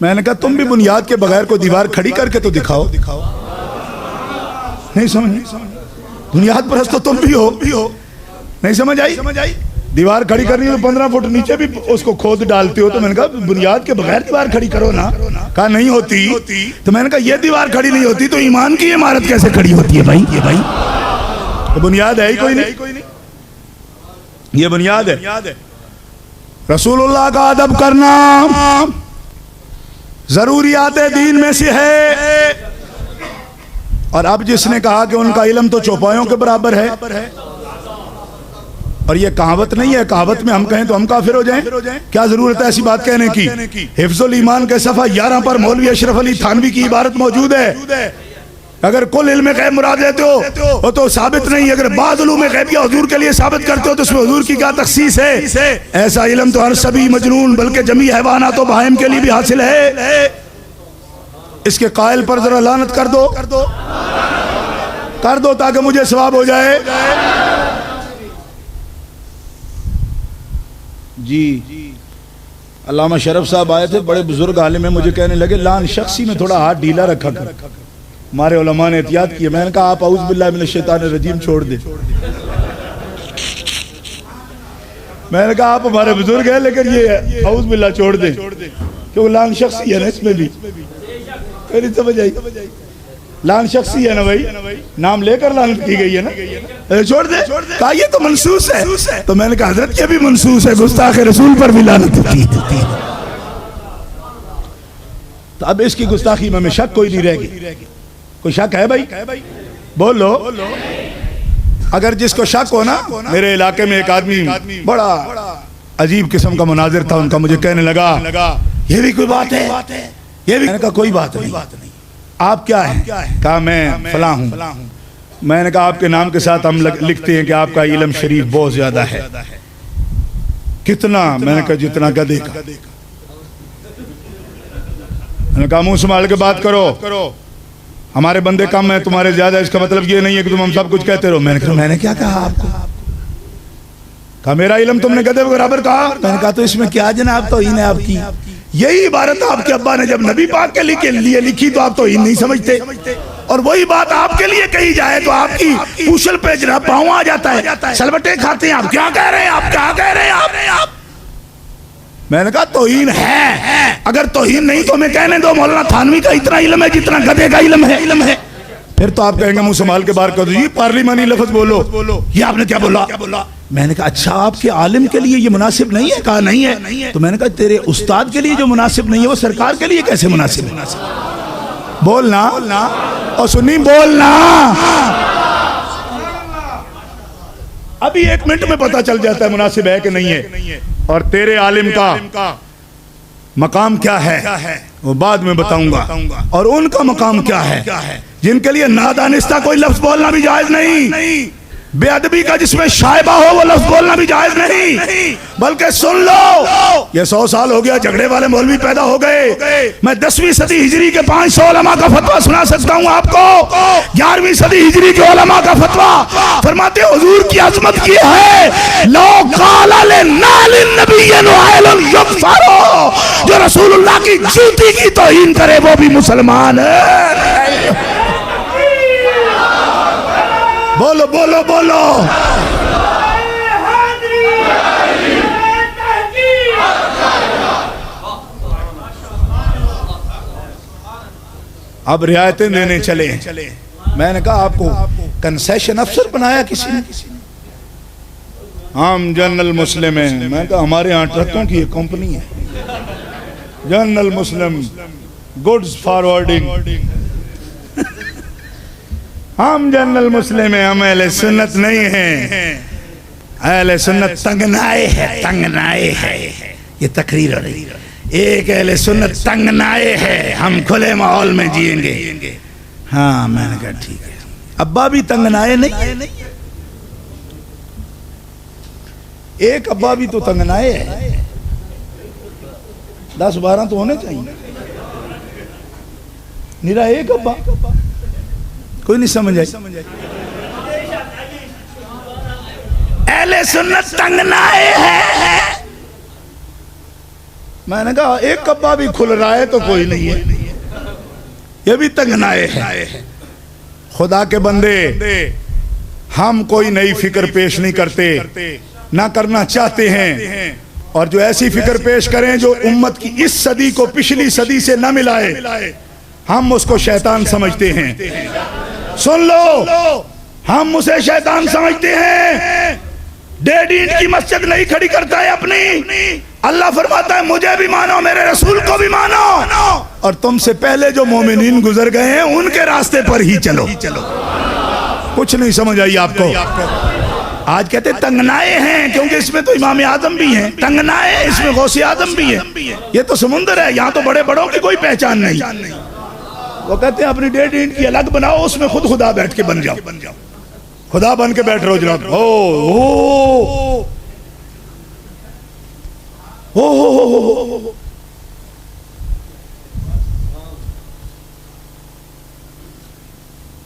میں نے کہا تم بھی بنیاد کے بغیر کو دیوار کھڑی کر کے تو دکھاؤ. نہیں سمجھ؟ بنیاد پرست تو تم بھی ہو. نہیں سمجھ آئی؟ دیوار کھڑی کرنی ہو 15 فٹ نیچے بھی اس کو کھود ڈالتے ہو. تو میں نے کہا بنیاد کے بغیر دیوار کھڑی کرو نا. کہا نہیں ہوتی. تو میں نے کہا یہ دیوار کھڑی نہیں ہوتی تو ایمان کی عمارت کیسے کھڑی ہوتی ہے بھائی؟ یہ بھائی تو بنیاد ہے ہی کوئی نہیں. یہ بنیاد ہے. رسول اللہ کا ادب کرنا ضروریات دین میں سے ہے. اور اب جس نے کہا کہ ان کا علم تو چوپایوں کے برابر ہے، اور یہ کہاوت نہیں ہے، کہاوت میں ہم کہیں تو ہم کافر ہو جائیں. کیا ضرورت ہے ایسی بات کہنے کی؟ حفظ الایمان کے صفحہ 11 پر مولوی اشرف علی تھانوی کی عبارت موجود ہے. اگر کل علم غیب مراد لیتے ہو وہ تو ثابت نہیں. اگر بعض علوم غیبیہ حضور کے لیے ثابت کرتے ہو تو اس میں حضور کی کیا تخصیص ہے؟ ایسا علم تو ہر سبھی مجنون بلکہ جمیع حیوانات و بہائم کے لیے بھی حاصل ہے. اس کے قائل پر ذرا لعنت کر دو تاکہ مجھے ثواب ہو جائے. جی علامہ شرف صاحب آئے تھے، بڑے بزرگ عالم ہیں، مجھے کہنے لگے لعن شخصی میں تھوڑا ہاتھ ڈھیلا رکھا کر. ہمارے علماء نے احتیاط کی. میں نے کہا آپ اعوذ باللہ من الشیطان الرجیم چھوڑ دیں. میں نے کہا آپ ہمارے بزرگ ہیں لیکن یہ اعوذ باللہ چھوڑ دیں کیونکہ لعن شخصی ہے نا اس میں بھی. نہیں سمجھ آئی؟ لعن شخصی ہے نا بھائی، نام لے کر لعنت کی گئی ہے نا. چھوڑ دے. کہا یہ تو منسوس ہے. تو میں نے کہا حضرت یہ بھی منسوس ہے، گستاخ رسول پر بھی لعنت ہوتی ہے. تو اب اس کی گستاخی میں شک کوئی نہیں رہ گئی. کوئی شک ہے بھائی؟ بولو. اگر جس کو شک ہو نا، میرے علاقے میں ایک آدمی بڑا عجیب قسم کا مناظر تھا ان کا، مجھے کہنے لگا یہ بھی کوئی بات ہے؟ یہ بھی. میں نے کہا کوئی بات نہیں. آپ کیا ہیں؟ کہا میں فلاں ہوں. میں نے کہا آپ کے نام کے ساتھ ہم لکھتے ہیں کہ آپ کا علم شریف بہت زیادہ ہے. کتنا؟ میں نے کہا جتنا گدھے کا. میں نے کہا منہ سنبھال کے بات کرو، ہمارے بندے کم ہیں تمہارے زیادہ. اس کا مطلب یہ نہیں ہے کہ تم ہم سب کچھ کہتے رہو. میں نے کیا کہا آپ کو؟ کہا میرا علم تم نے گدھے برابر کہا. میں نے کہا تو اس میں کیا جناب توہین ہے آپ کی؟ یہی عبارت آپ کے ابا نے جب نبی پاک کے لیے لکھی تو آپ توہین نہیں سمجھتے، اور وہی بات آپ کے لیے کہی جائے تو آپ کی پوچھل پہ جناب پاؤں آ جاتا ہے، سلوٹے کھاتے ہیں. آپ کیا کہہ رہے ہیں آپ؟ میں نے کہا توہین ہے. اگر توہین نہیں تو میں کہنے دو مولانا تھانوی کا اتنا علم ہے جتنا گدھے کا علم ہے. پھر تو آپ کہیں گے منہ سنبھال کے بات کر دو، یہ پارلیمانی لفظ بولو. یہ آپ نے کیا بولا؟ میں نے کہا اچھا آپ کے عالم کے لیے یہ مناسب نہیں ہے؟ کہا نہیں ہے. تو میں نے کہا تیرے استاد کے لیے جو مناسب نہیں ہے وہ سرکار کے لیے کیسے مناسب ہے؟ بولنا اور سنی بولنا. ابھی 1 منٹ میں پتا چل جاتا ہے مناسب ہے کہ نہیں ہے. اور تیرے عالم کا مقام کیا ہے وہ بعد میں بتاؤں گا، اور ان کا مقام کیا ہے جن کے لیے نادانستہ کوئی لفظ بولنا بھی جائز نہیں. بے ادبی کا جس میں شائبہ ہو وہ لفظ بولنا بھی جائز نہیں. بلکہ سن لو، یہ 100 سال ہو گیا جھگڑے والے مولوی پیدا ہو گئے. میں 10ویں صدی ہجری کے 500 علماء کا فتویٰ سنا سکتا ہوں آپ کو. 11ویں صدی ہجری کے علماء کا فتویٰ فرماتے حضور کی عظمت کی ہے لو قال لنال النبی نعیل یغفر، جو رسول اللہ کی جوتی کی توہین کرے وہ بھی مسلمان ہے. بولو بولو بولو. اب رعایتیں دینے چلے ہیں. میں نے کہا آپ کو کنسیشن افسر بنایا کسی نے؟ ہم جنرل مسلم ہیں. میں نے کہا ہمارے ہاں ٹرکوں کی ایک کمپنی ہے, جنرل مسلم گڈز فارورڈنگ. ہم جنرل مسلم ہیں, ہم اہل سنت نہیں ہیں. اہل سنت تنگنائے ہے, تنگنائے ہے. یہ تقریر ہو رہی, ایک اہل سنت تنگنائے ہے, ہم کھلے ماحول میں جئیں گے. ہاں میں نے کہا ٹھیک ہے. ابا بھی تنگنائے نہیں, ایک ابا بھی تو تنگنائے ہے, 10-12 تو ہونے چاہیے. میرا ایک ابا, کوئی نہیں سمجھ آئی. اہل سنت تنگنائے ہے. میں نے کہا ایک ابا بھی کھل رہا ہے تو کوئی نہیں ہے, یہ بھی تنگنائے ہے. خدا کے بندے, ہم کوئی نئی فکر پیش نہیں کرتے, نہ کرنا چاہتے ہیں, اور جو ایسی فکر پیش کریں جو امت کی اس صدی کو پچھلی صدی سے نہ ملائے, ہم اس کو شیطان سمجھتے ہیں. سن لو, ہم اسے شیطان سمجھتے ہیں. 1.5 اینٹ کی مسجد نہیں کھڑی کرتا ہے اپنی. اللہ فرماتا ہے مجھے بھی مانو, میرے رسول کو بھی مانو, اور تم سے پہلے جو مومنین گزر گئے ہیں ان کے راستے پر ہی چلو. کچھ نہیں سمجھ آئی آپ کو؟ آج کہتے تنگنائے ہیں کیونکہ اس میں تو امام اعظم بھی ہیں, تنگنائے اس میں غوث اعظم بھی ہیں. یہ تو سمندر ہے, یہاں تو بڑے بڑوں کی کوئی پہچان نہیں. وہ کہتے ہیں اپنی 1.5 اینٹ کی الگ بناؤ, اس میں خود خدا بیٹھ کے بن جاؤ, خدا بن کے بیٹھ رہو جناب.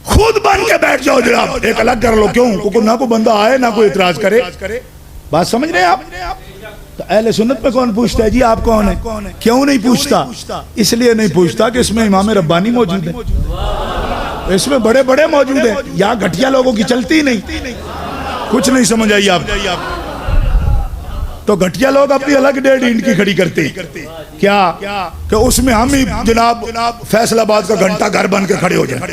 خود بن کے بیٹھ جاؤ جناب, ایک الگ کر لو. کیوں؟ کیونکہ نہ کوئی بندہ آئے نہ کوئی اعتراض کرے. بات سمجھ رہے ہیں آپ؟ تو اہل سنت میں کون پوچھتا ہے جی آپ کون ہیں؟ کیوں نہیں پوچھتا؟ اس لیے نہیں پوچھتا کہ اس میں امام ربانی موجود ہے, اس میں بڑے بڑے موجود ہیں. یہاں گھٹیا لوگوں کی چلتی نہیں. کچھ نہیں سمجھ آئی آپ؟ تو گھٹیا لوگ اپنی الگ 1.5 اینٹ کی کھڑی کرتے ہیں. کیا کہ اس میں ہم ہی جناب فیصل آباد کا گھنٹہ گھر بن کے کھڑے ہو جائیں.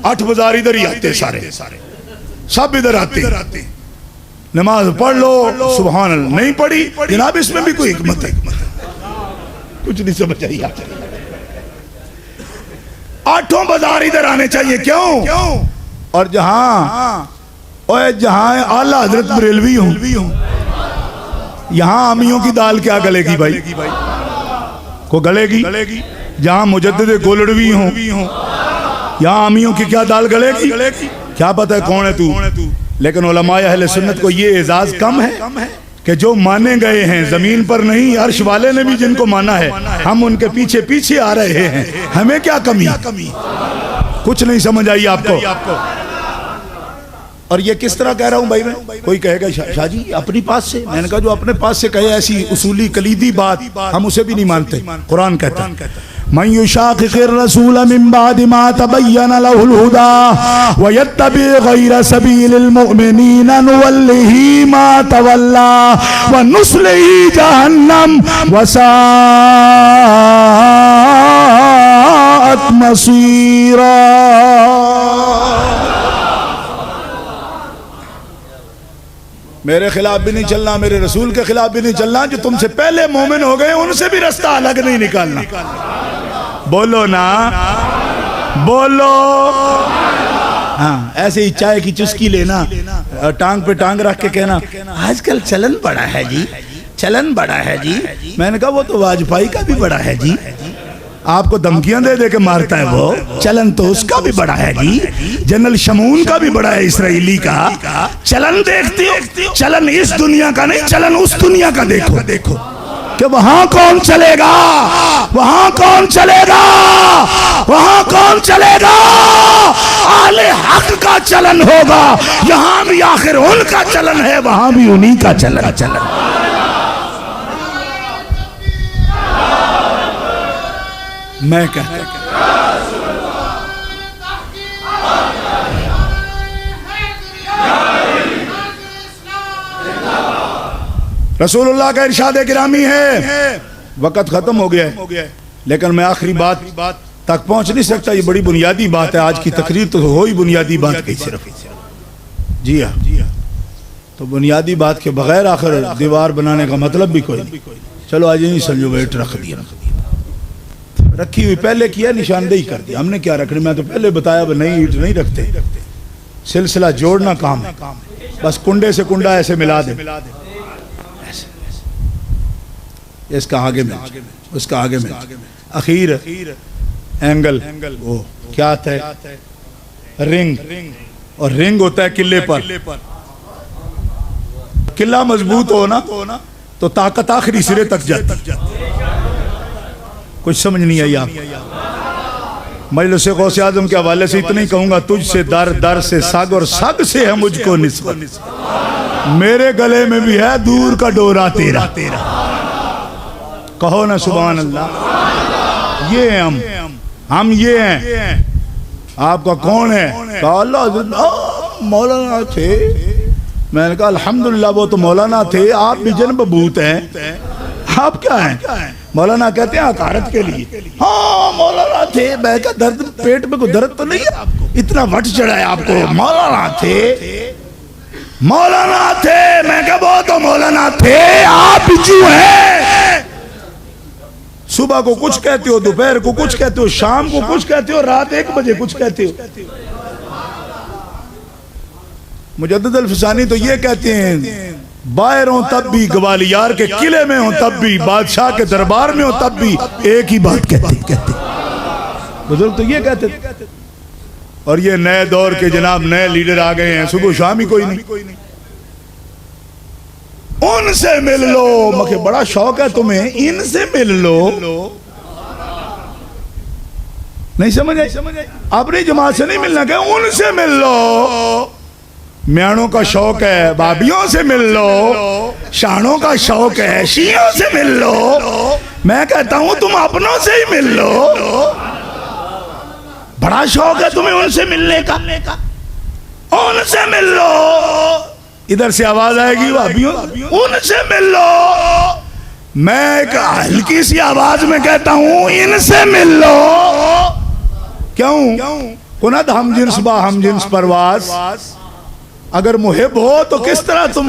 8 بازار ادھر ہی آتے, سارے سب ادھر آتے. نماز پڑھ لو, سبحان اللہ. نہیں پڑھی جناب, اس میں بھی کوئی حکمت ہے. کچھ نہیں سمجھ آئی آپ؟ 8 بازار ادھر آنے چاہیے. کیوں؟ اور جہاں اعلیٰ حضرت بریلوی ہوں, یہاں امیوں کی دال کیا گلے گی بھائی؟ کو گلے گی. جہاں مجدد گولڑوی ہوں, یہاں امیوں کی کیا دال گلے گی؟ کیا پتہ ہے کون ہے تو. لیکن علماء اہل سنت کو یہ اعزاز کم ہے کہ جو مانے گئے ہیں زمین پر نہیں, عرش والے نے بھی جن کو مانا ہے, ہم ان کے پیچھے پیچھے آ رہے ہیں. ہمیں کیا کمی؟ کچھ نہیں سمجھ آئی آپ کو؟ اور یہ کس طرح کہہ رہا ہوں بھائی میں؟ کوئی کہے گا شاہ جی اپنی پاس سے. میں نے کہا جو اپنے پاس سے کہے ایسی اصولی کلیدی بات ہم اسے بھی نہیں مانتے. قرآن کہتا ہے من یشاقق الرسول من بعد ما تبین له الهدى ويتبع غیر سبیل المؤمنین نولہ ما تولى ونصلہ جہنم وساءت مصیرا. میرے خلاف بھی نہیں چلنا, میرے رسول کے خلاف بھی نہیں چلنا. جو تم سے پہلے مومن ہو گئے ان سے بھی رستہ الگ نہیں نکالنا. بولو نا, بولو. ہاں ایسے ہی چائے کی چسکی لینا, ٹانگ پہ ٹانگ رکھ کے کہنا آج کل چلن بڑا ہے جی, چلن بڑا ہے جی. میں نے کہا وہ تو واجپائی کا بھی بڑا ہے جی, آپ کو دھمکیاں دے دے کے مارتا ہے وہ. چلن تو اس کا بھی بڑا ہے جی, جنرل شمون کا بھی بڑا ہے اسرائیلی کا. چلن دیکھتے ہو, چلن اس دنیا کا نہیں, چلن اس دنیا کا دیکھو کہ وہاں کون چلے گا, وہاں کون چلے گا, وہاں کون چلے گا. اہل حق کا چلن ہوگا, یہاں بھی آخر ان کا چلن ہے, وہاں بھی انہی کا چلن. میں کہتا ہوں رسول اللہ کا ارشاد گرامی ہے. وقت ختم ہو گیا ہے لیکن میں آخری بات تک پہنچ نہیں سکتا. یہ بڑی بنیادی بات ہے. آج کی تقریر تو ہو ہی بنیادی بات کی صرف. جی ہاں, تو بنیادی بات کے بغیر آخر دیوار بنانے کا مطلب بھی کوئی نہیں. چلو آج نہیں سمجھو, ویٹ رکھ دیا, رکھی ہوئی پہلے کیا, نشاندہی کر دیا. ہم نے کیا رکھنے, میں تو پہلے بتایا نہیں اینٹ نہیں رکھتے, سلسلہ جوڑنا کام ہے. بس کنڈے سے کنڈا ایسے ملا دے, اس کا آگے میں اس کا آگے میں اخیر اینگل وہ کیا آتا ہے, رنگ. اور رنگ ہوتا ہے قلعے پر. قلعہ مضبوط ہونا تو طاقت آخری سرے تک جاتی. کچھ سمجھ نہیں آئی آپ. مجلس غوث اعظم کے حوالے سے اتنا ہی کہوں گا, تجھ سے در در سے سگ اور سگ سے ہے مجھ کو نسبت. میرے گلے میں بھی ہے دور کا ڈورا تیرا. کہو نا سبحان اللہ. یہ ہیں ہم یہ ہیں. آپ کا کون ہے؟ کہا اللہ مولانا تھے. میں نے کہا الحمدللہ وہ تو مولانا تھے, آپ بھی جن ببوت ہیں. آپ کیا ہیں؟ مولانا کہتے ہیں عقارت کے لیے. ہاں مولانا تھے. میں کہا درد پیٹ میں کوئی درد تو نہیں ہے آپ کو, اتنا وٹ چڑھا ہے آپ کو. مولانا تھے, مولانا تھے. میں کہا وہ تو مولانا تھے, آپ بچو ہیں. صبح کو کچھ کہتے ہو, دوپہر کو کچھ کہتے ہو, شام کو کچھ کہتے ہو, رات 1 بجے کچھ کہتے ہو. مجدد الفسانی تو یہ کہتے ہیں باہر ہوں تب بھی, گوالیار کے قلعے میں ہوں تب بھی, بادشاہ کے دربار میں ہوں تب بھی ایک ہی بات کہتے. بزرگ تو یہ کہتے. اور یہ نئے دور کے جناب نئے لیڈر آ گئے ہیں, صبح شام ہی کوئی نہیں. ان سے مل لو, مجھے بڑا شوق ہے تمہیں, ان سے مل لو. نہیں سمجھ آئی؟ اپنی جماعت سے نہیں ملنا, کہ ان سے مل لو. میانوں کا شوق ہے, بابیوں سے مل لو. شانوں کا شوق ہے, شیعوں سے مل لو. میں کہتا ہوں تم اپنوں سے ہی مل لو. بڑا شوق ہے تمہیں ان سے ملنے کا, ان سے مل لو. ادھر سے آواز آئے گی بابیوں, ان سے مل لو. میں ایک ہلکی سی آواز میں کہتا ہوں ان سے مل لو. کیوں؟ کند ہم جنس با ہم جنس پرواز. اگر محب ہو تو کس طرح تم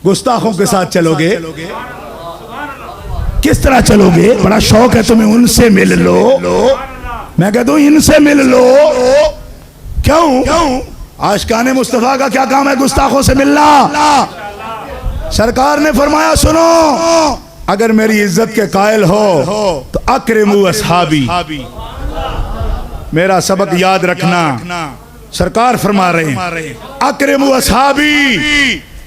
گستاخوں کے ساتھ چلو گے, کس طرح چلو گے؟ بڑا شوق ہے تمہیں ان سے مل لو. میں کہتا ہوں ان سے مل لو. کیوں؟ عاشقان مصطفیٰ کا کیا کام ہے گستاخوں سے ملنا؟ سرکار نے فرمایا سنو, اگر میری عزت کے قائل ہو تو اکرموا اصحابی. میرا سبق یاد رکھنا, سرکار فرما رہے ہیں اکرموا اصحابی.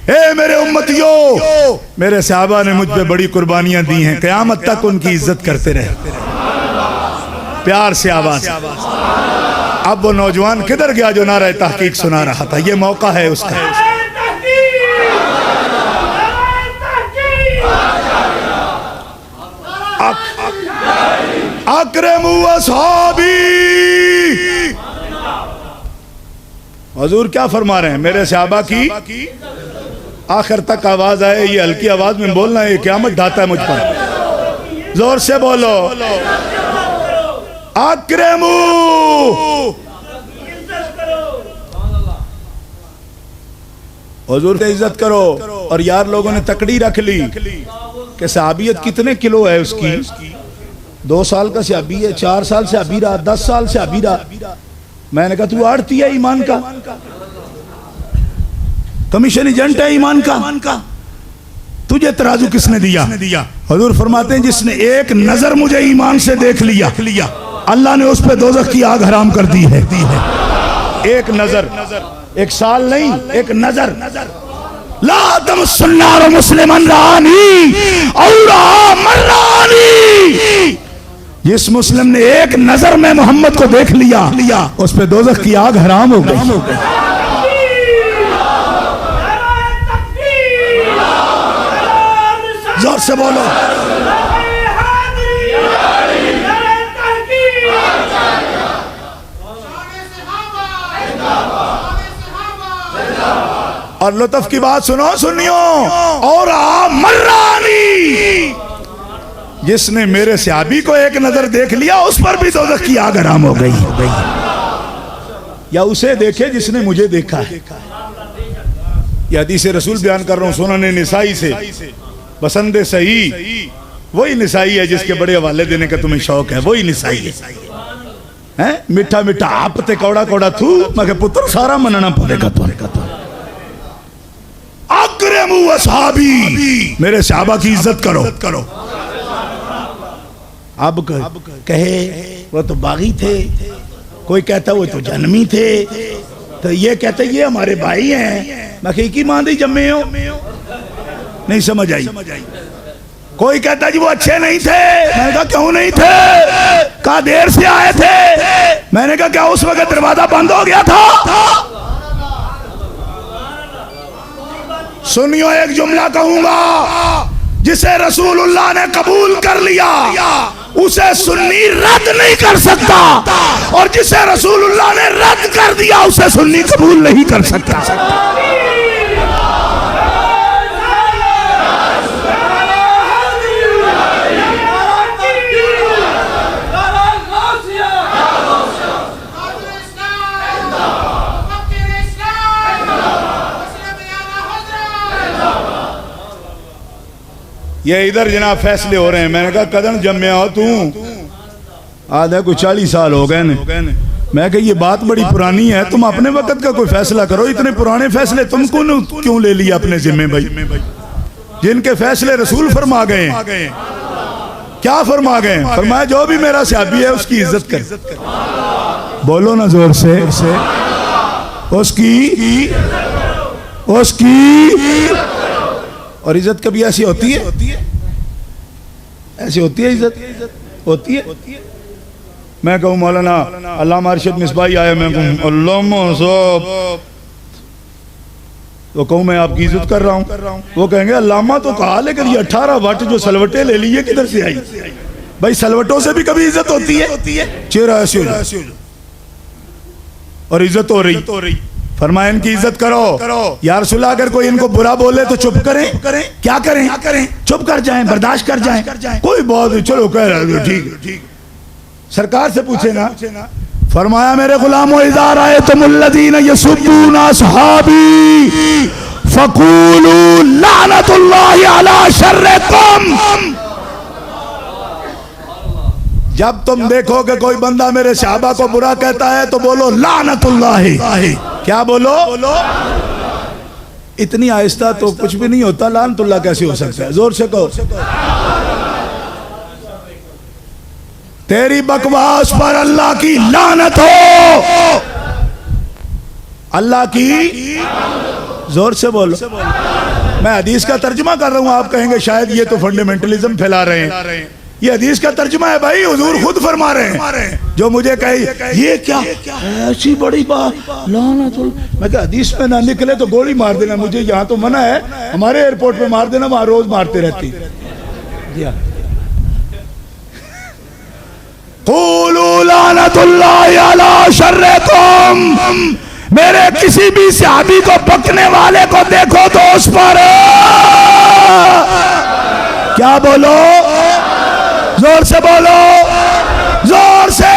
اے میرے امتیوں, میرے صحابہ نے مجھ پہ بڑی قربانیاں دی ہیں, قیامت تک ان کی عزت کرتے رہے. پیار سے آواز. اب وہ نوجوان کدھر گیا جو نعرہ تحقیق سنا رہا تھا؟ یہ موقع ہے اس کا. اکرموا اصحابی. حضور کیا فرما رہے ہیں؟ میرے صحابہ کی آخر تک آواز آئے. یہ ہلکی آواز میں بولنا ہے, یہ قیامت ڈھاتا ہے مجھ پر. زور سے بولو, اکرمو. حضور کی عزت کرو. اور یار لوگوں نے تکڑی رکھ لی کہ صحابیت کتنے کلو ہے اس کی. 2 سال کا صحابی ہے, 4 سال صحابی رہا, 10 سال صحابی رہا. میں نے کہا تو آڑتی ہے ایمان کا, کمیشن ایجنٹ ہے ایمان کا, تجھے ترازو کس نے دیا؟ حضور فرماتے ہیں جس نے ایک نظر مجھے ایمان سے دیکھ لیا, اللہ نے اس پہ دوزخ کی آگ حرام کر دی ہے. ایک نظر, 1 سال نہیں, ایک نظر. لا تمس النار مسلما رانی او رأى من رانی. جس مسلم نے ایک نظر میں محمد کو دیکھ لیا, اس پہ دوزخ کی آگ حرام ہو گئی. زور سے بولو. اور لطف کی بات سنو سنیو, اور مرانی. جس نے میرے صحابی کو ایک نظر دیکھ لیا اس پر بھی دوزخ کی آگ حرام ہو گئی. یا اسے دیکھے جس نے مجھے دیکھا ہے. یہ حدیث رسول بیان کر رہا ہوں سنن نسائی سے. پسند صحیح وہی نسائی ہے جس کے بڑے حوالے دینے کا تمہیں شوق ہے, وہی نسائی ہے. میٹھا میٹھا آپ تے کوڑا کوڑا تھو مگر پتر سارا مننا پڑے گا تو. اکرموا اصحابی, میرے صحابہ کی عزت کرو. اب کہے وہ تو باغی تھے, کوئی کہتا وہ تو جنمی تھے, تو یہ کہتے یہ ہمارے بھائی ہیں. میں کی ماں دی جمے ہو, نہیں سمجھ آئی. کوئی کہتا جی وہ اچھے نہیں تھے. میں نے کہا کیوں نہیں تھے؟ کہا دیر سے آئے تھے. میں نے کہا کیا اس وقت دروازہ بند ہو گیا تھا؟ سنیو ایک جملہ کہوں گا, جسے رسول اللہ نے قبول کر لیا اسے سنی رد نہیں کر سکتا, اور جسے رسول اللہ نے رد کر دیا اسے سنی قبول نہیں کر سکتا. یہ ادھر جناب فیصلے ہو رہے ہیں. میں نے کہا کدن جمع ہو تم؟ آدھا کوئی 40 سال ہو گئے. میں کہا یہ بات بڑی پرانی ہے, تم اپنے وقت کا کوئی فیصلہ کرو. اتنے پرانے فیصلے تم کو کیوں لے لیا اپنے ذمہ بھائی, جن کے فیصلے رسول فرما گئے ہیں. کیا فرما گئے ہیں؟ فرمایا جو بھی میرا صحابی ہے اس کی عزت کر. بولو نا زور سے, اس کی اور عزت کبھی ایسی ہوتی ہے؟ ایسی ہوتی ہے عزت؟ ہوتی ہے. میں کہوں مولانا علامہ ارشد مصباحی آئے, میں کہوں علامہ صاحب, تو کہوں میں آپ کی عزت کر رہا ہوں. وہ کہیں گے علامہ تو کہا, لیکن یہ 18 وٹ جو سلوٹیں لے لی یہ کدھر سے آئی؟ بھائی سلوٹوں سے بھی کبھی عزت ہوتی ہے؟ چہرہ ایسے ہو جائے اور عزت ہو رہی. فرمایا ان کی عزت کرو. یا رسول اللہ اگر کوئی ان کو برا بولے تو چپ کریں. کیا کریں؟ چپ کر جائیں, برداشت کر جائیں. کوئی بات نہیں, چلو کہہ رہے ٹھیک. سرکار سے پوچھے نا, فرمایا میرے غلامو اذا رأیتم الذین یسبون اصحابی فقولوا لعنت اللہ علی شرکم. جب تم دیکھو کہ کوئی بندہ میرے صحابہ کو برا کہتا ہے تو بولو لعنت اللہ. کیا بولو؟ اتنی آہستہ تو کچھ بھی نہیں ہوتا. لعنت اللہ کیسے ہو سکتا ہے؟ زور سے کہو. تیری بکواس پر اللہ کی لعنت ہو. اللہ کی, زور سے بولو. میں حدیث کا ترجمہ کر رہا ہوں, آپ کہیں گے شاید یہ تو فنڈامنٹلزم پھیلا رہے ہیں. یہ حدیث کا ترجمہ ہے بھائی, حضور خود فرما رہے ہیں. جو مجھے کہے یہ کیا ایسی بڑی بات, لعنت اللہ, میں کہ حدیث میں نہ نکلے تو گولی مار دینا. مجھے یہاں تو منع ہے, ہمارے ایئرپورٹ پہ مار دینا, وہاں روز مارتے رہتی. قولوا لعنت اللہ علی شرکم. میرے کسی بھی صحابی کو بکنے والے کو دیکھو تو اس پر کیا بولو؟ زور سے بولو, زور سے.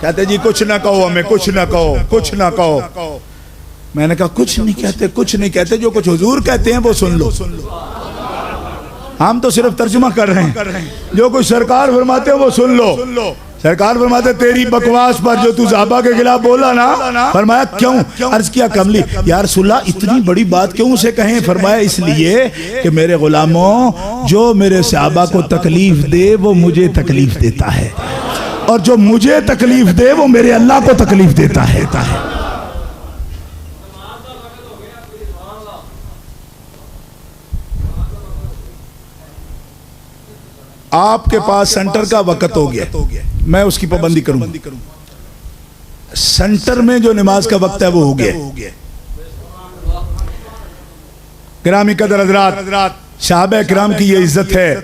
کہتے جی کچھ نہ کہو ہمیں, کچھ نہ کہو. میں نے کہا کچھ نہیں کہتے. جو کچھ حضور کہتے ہیں وہ سن لو. ہم تو صرف ترجمہ کر رہے ہیں. جو کچھ سرکار فرماتے ہیں وہ سن لو. سرکار فرماتے تیری بکواس پر جو تو صحابہ کے خلاف بولا نا, فرمایا کیوں؟ عرض کیا کملی یا رسول اللہ اتنی بڑی بات کیوں اسے کہیں؟ فرمایا اس لیے کہ میرے غلاموں جو میرے صحابہ کو تکلیف دے وہ مجھے تکلیف دیتا ہے, اور جو مجھے تکلیف دے وہ میرے اللہ کو تکلیف دیتا ہے. آپ کے پاس سنٹر کا وقت ہو گیا, میں اس کی پابندی کروں. سنٹر میں جو نماز کا وقت ہے وہ ہو گیا. گرامی قدر حضرات, صحابہ کرام کی یہ عزت ہے,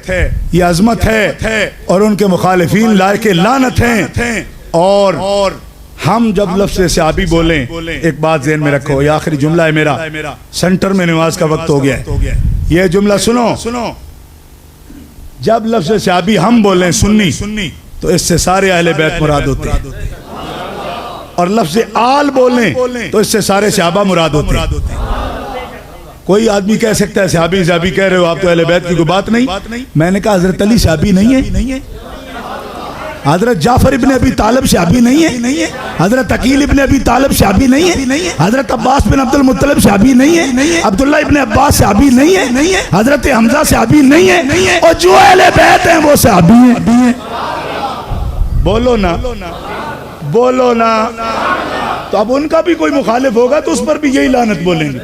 یہ عظمت ہے, اور ان کے مخالفین لائق لعنت ہیں. اور ہم جب لفظ صحابی بولیں, ایک بات ذہن میں رکھو, یہ آخری جملہ ہے میرا. سنٹر میں نماز کا وقت ہو گیا ہے. یہ جملہ سنو، جب لفظ صحابی ہم بولیں سنی تو اس سے سارے اہل بیت مراد ہوتے ہیں، اور لفظ آل بولیں تو اس سے سارے صحابہ مراد ہوتے ہیں۔ کوئی آدمی کہہ سکتا ہے صحابی کہہ رہے ہو آپ تو اہل بیت کی کوئی بات نہیں۔ میں نے کہا حضرت علی صحابی نہیں ہے، حضرت جعفر ابن ابی طالب صحابی نہیں ہے، حضرت عقیل ابن ابی طالب صحابی نہیں ہے، حضرت عباس بن عبد المطلب صحابی نہیں ہے، عبداللہ ابن عباس صحابی نہیں ہے، حضرت حمزہ صحابی نہیں ہے، اور جو اہل بیت ہیں وہ صحابی ہیں۔ بولو نا، تو اب ان کا بھی کوئی مخالف ہوگا تو اس پر بھی یہی لعنت بولیں گے۔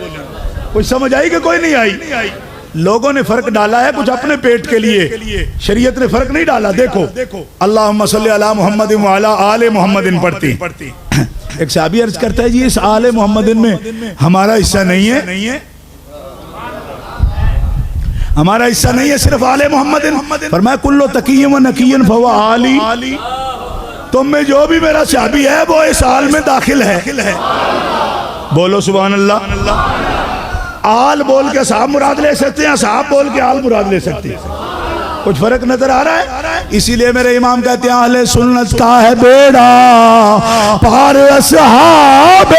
کوئی سمجھ آئی کہ کوئی نہیں آئی؟ لوگوں نے فرق ڈالا ہے کچھ اپنے پیٹ کے لیے، شریعت نے فرق نہیں ڈالا۔ دیکھو اللہم صلی علی محمد وعلی آل محمد پڑھتی، ایک صحابی عرض کرتا ہے جی اس آل محمد میں ہمارا حصہ نہیں ہے، ہمارا حصہ نہیں ہے، صرف آل محمد۔ فرمایا کلو تقی و نقی فہو آلی، تم میں جو بھی میرا صحابی ہے وہ اس آل میں داخل ہے۔ بولو سبحان اللہ۔ آل بول کے صحاب مراد لے سکتے ہیں، صحاب بول کے آل مراد لے سکتے ہیں، کچھ فرق نظر آ رہا ہے؟ اسی لیے میرے امام کہتے ہیں اہل سنت کا ہے بیڑا پار اصحاب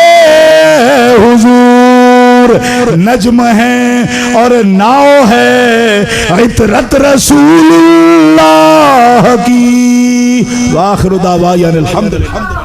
حضور، نجم ہے اور ناؤ ہے عطرت رسول اللہ کی۔ وآخر دعوانا الحمدللہ۔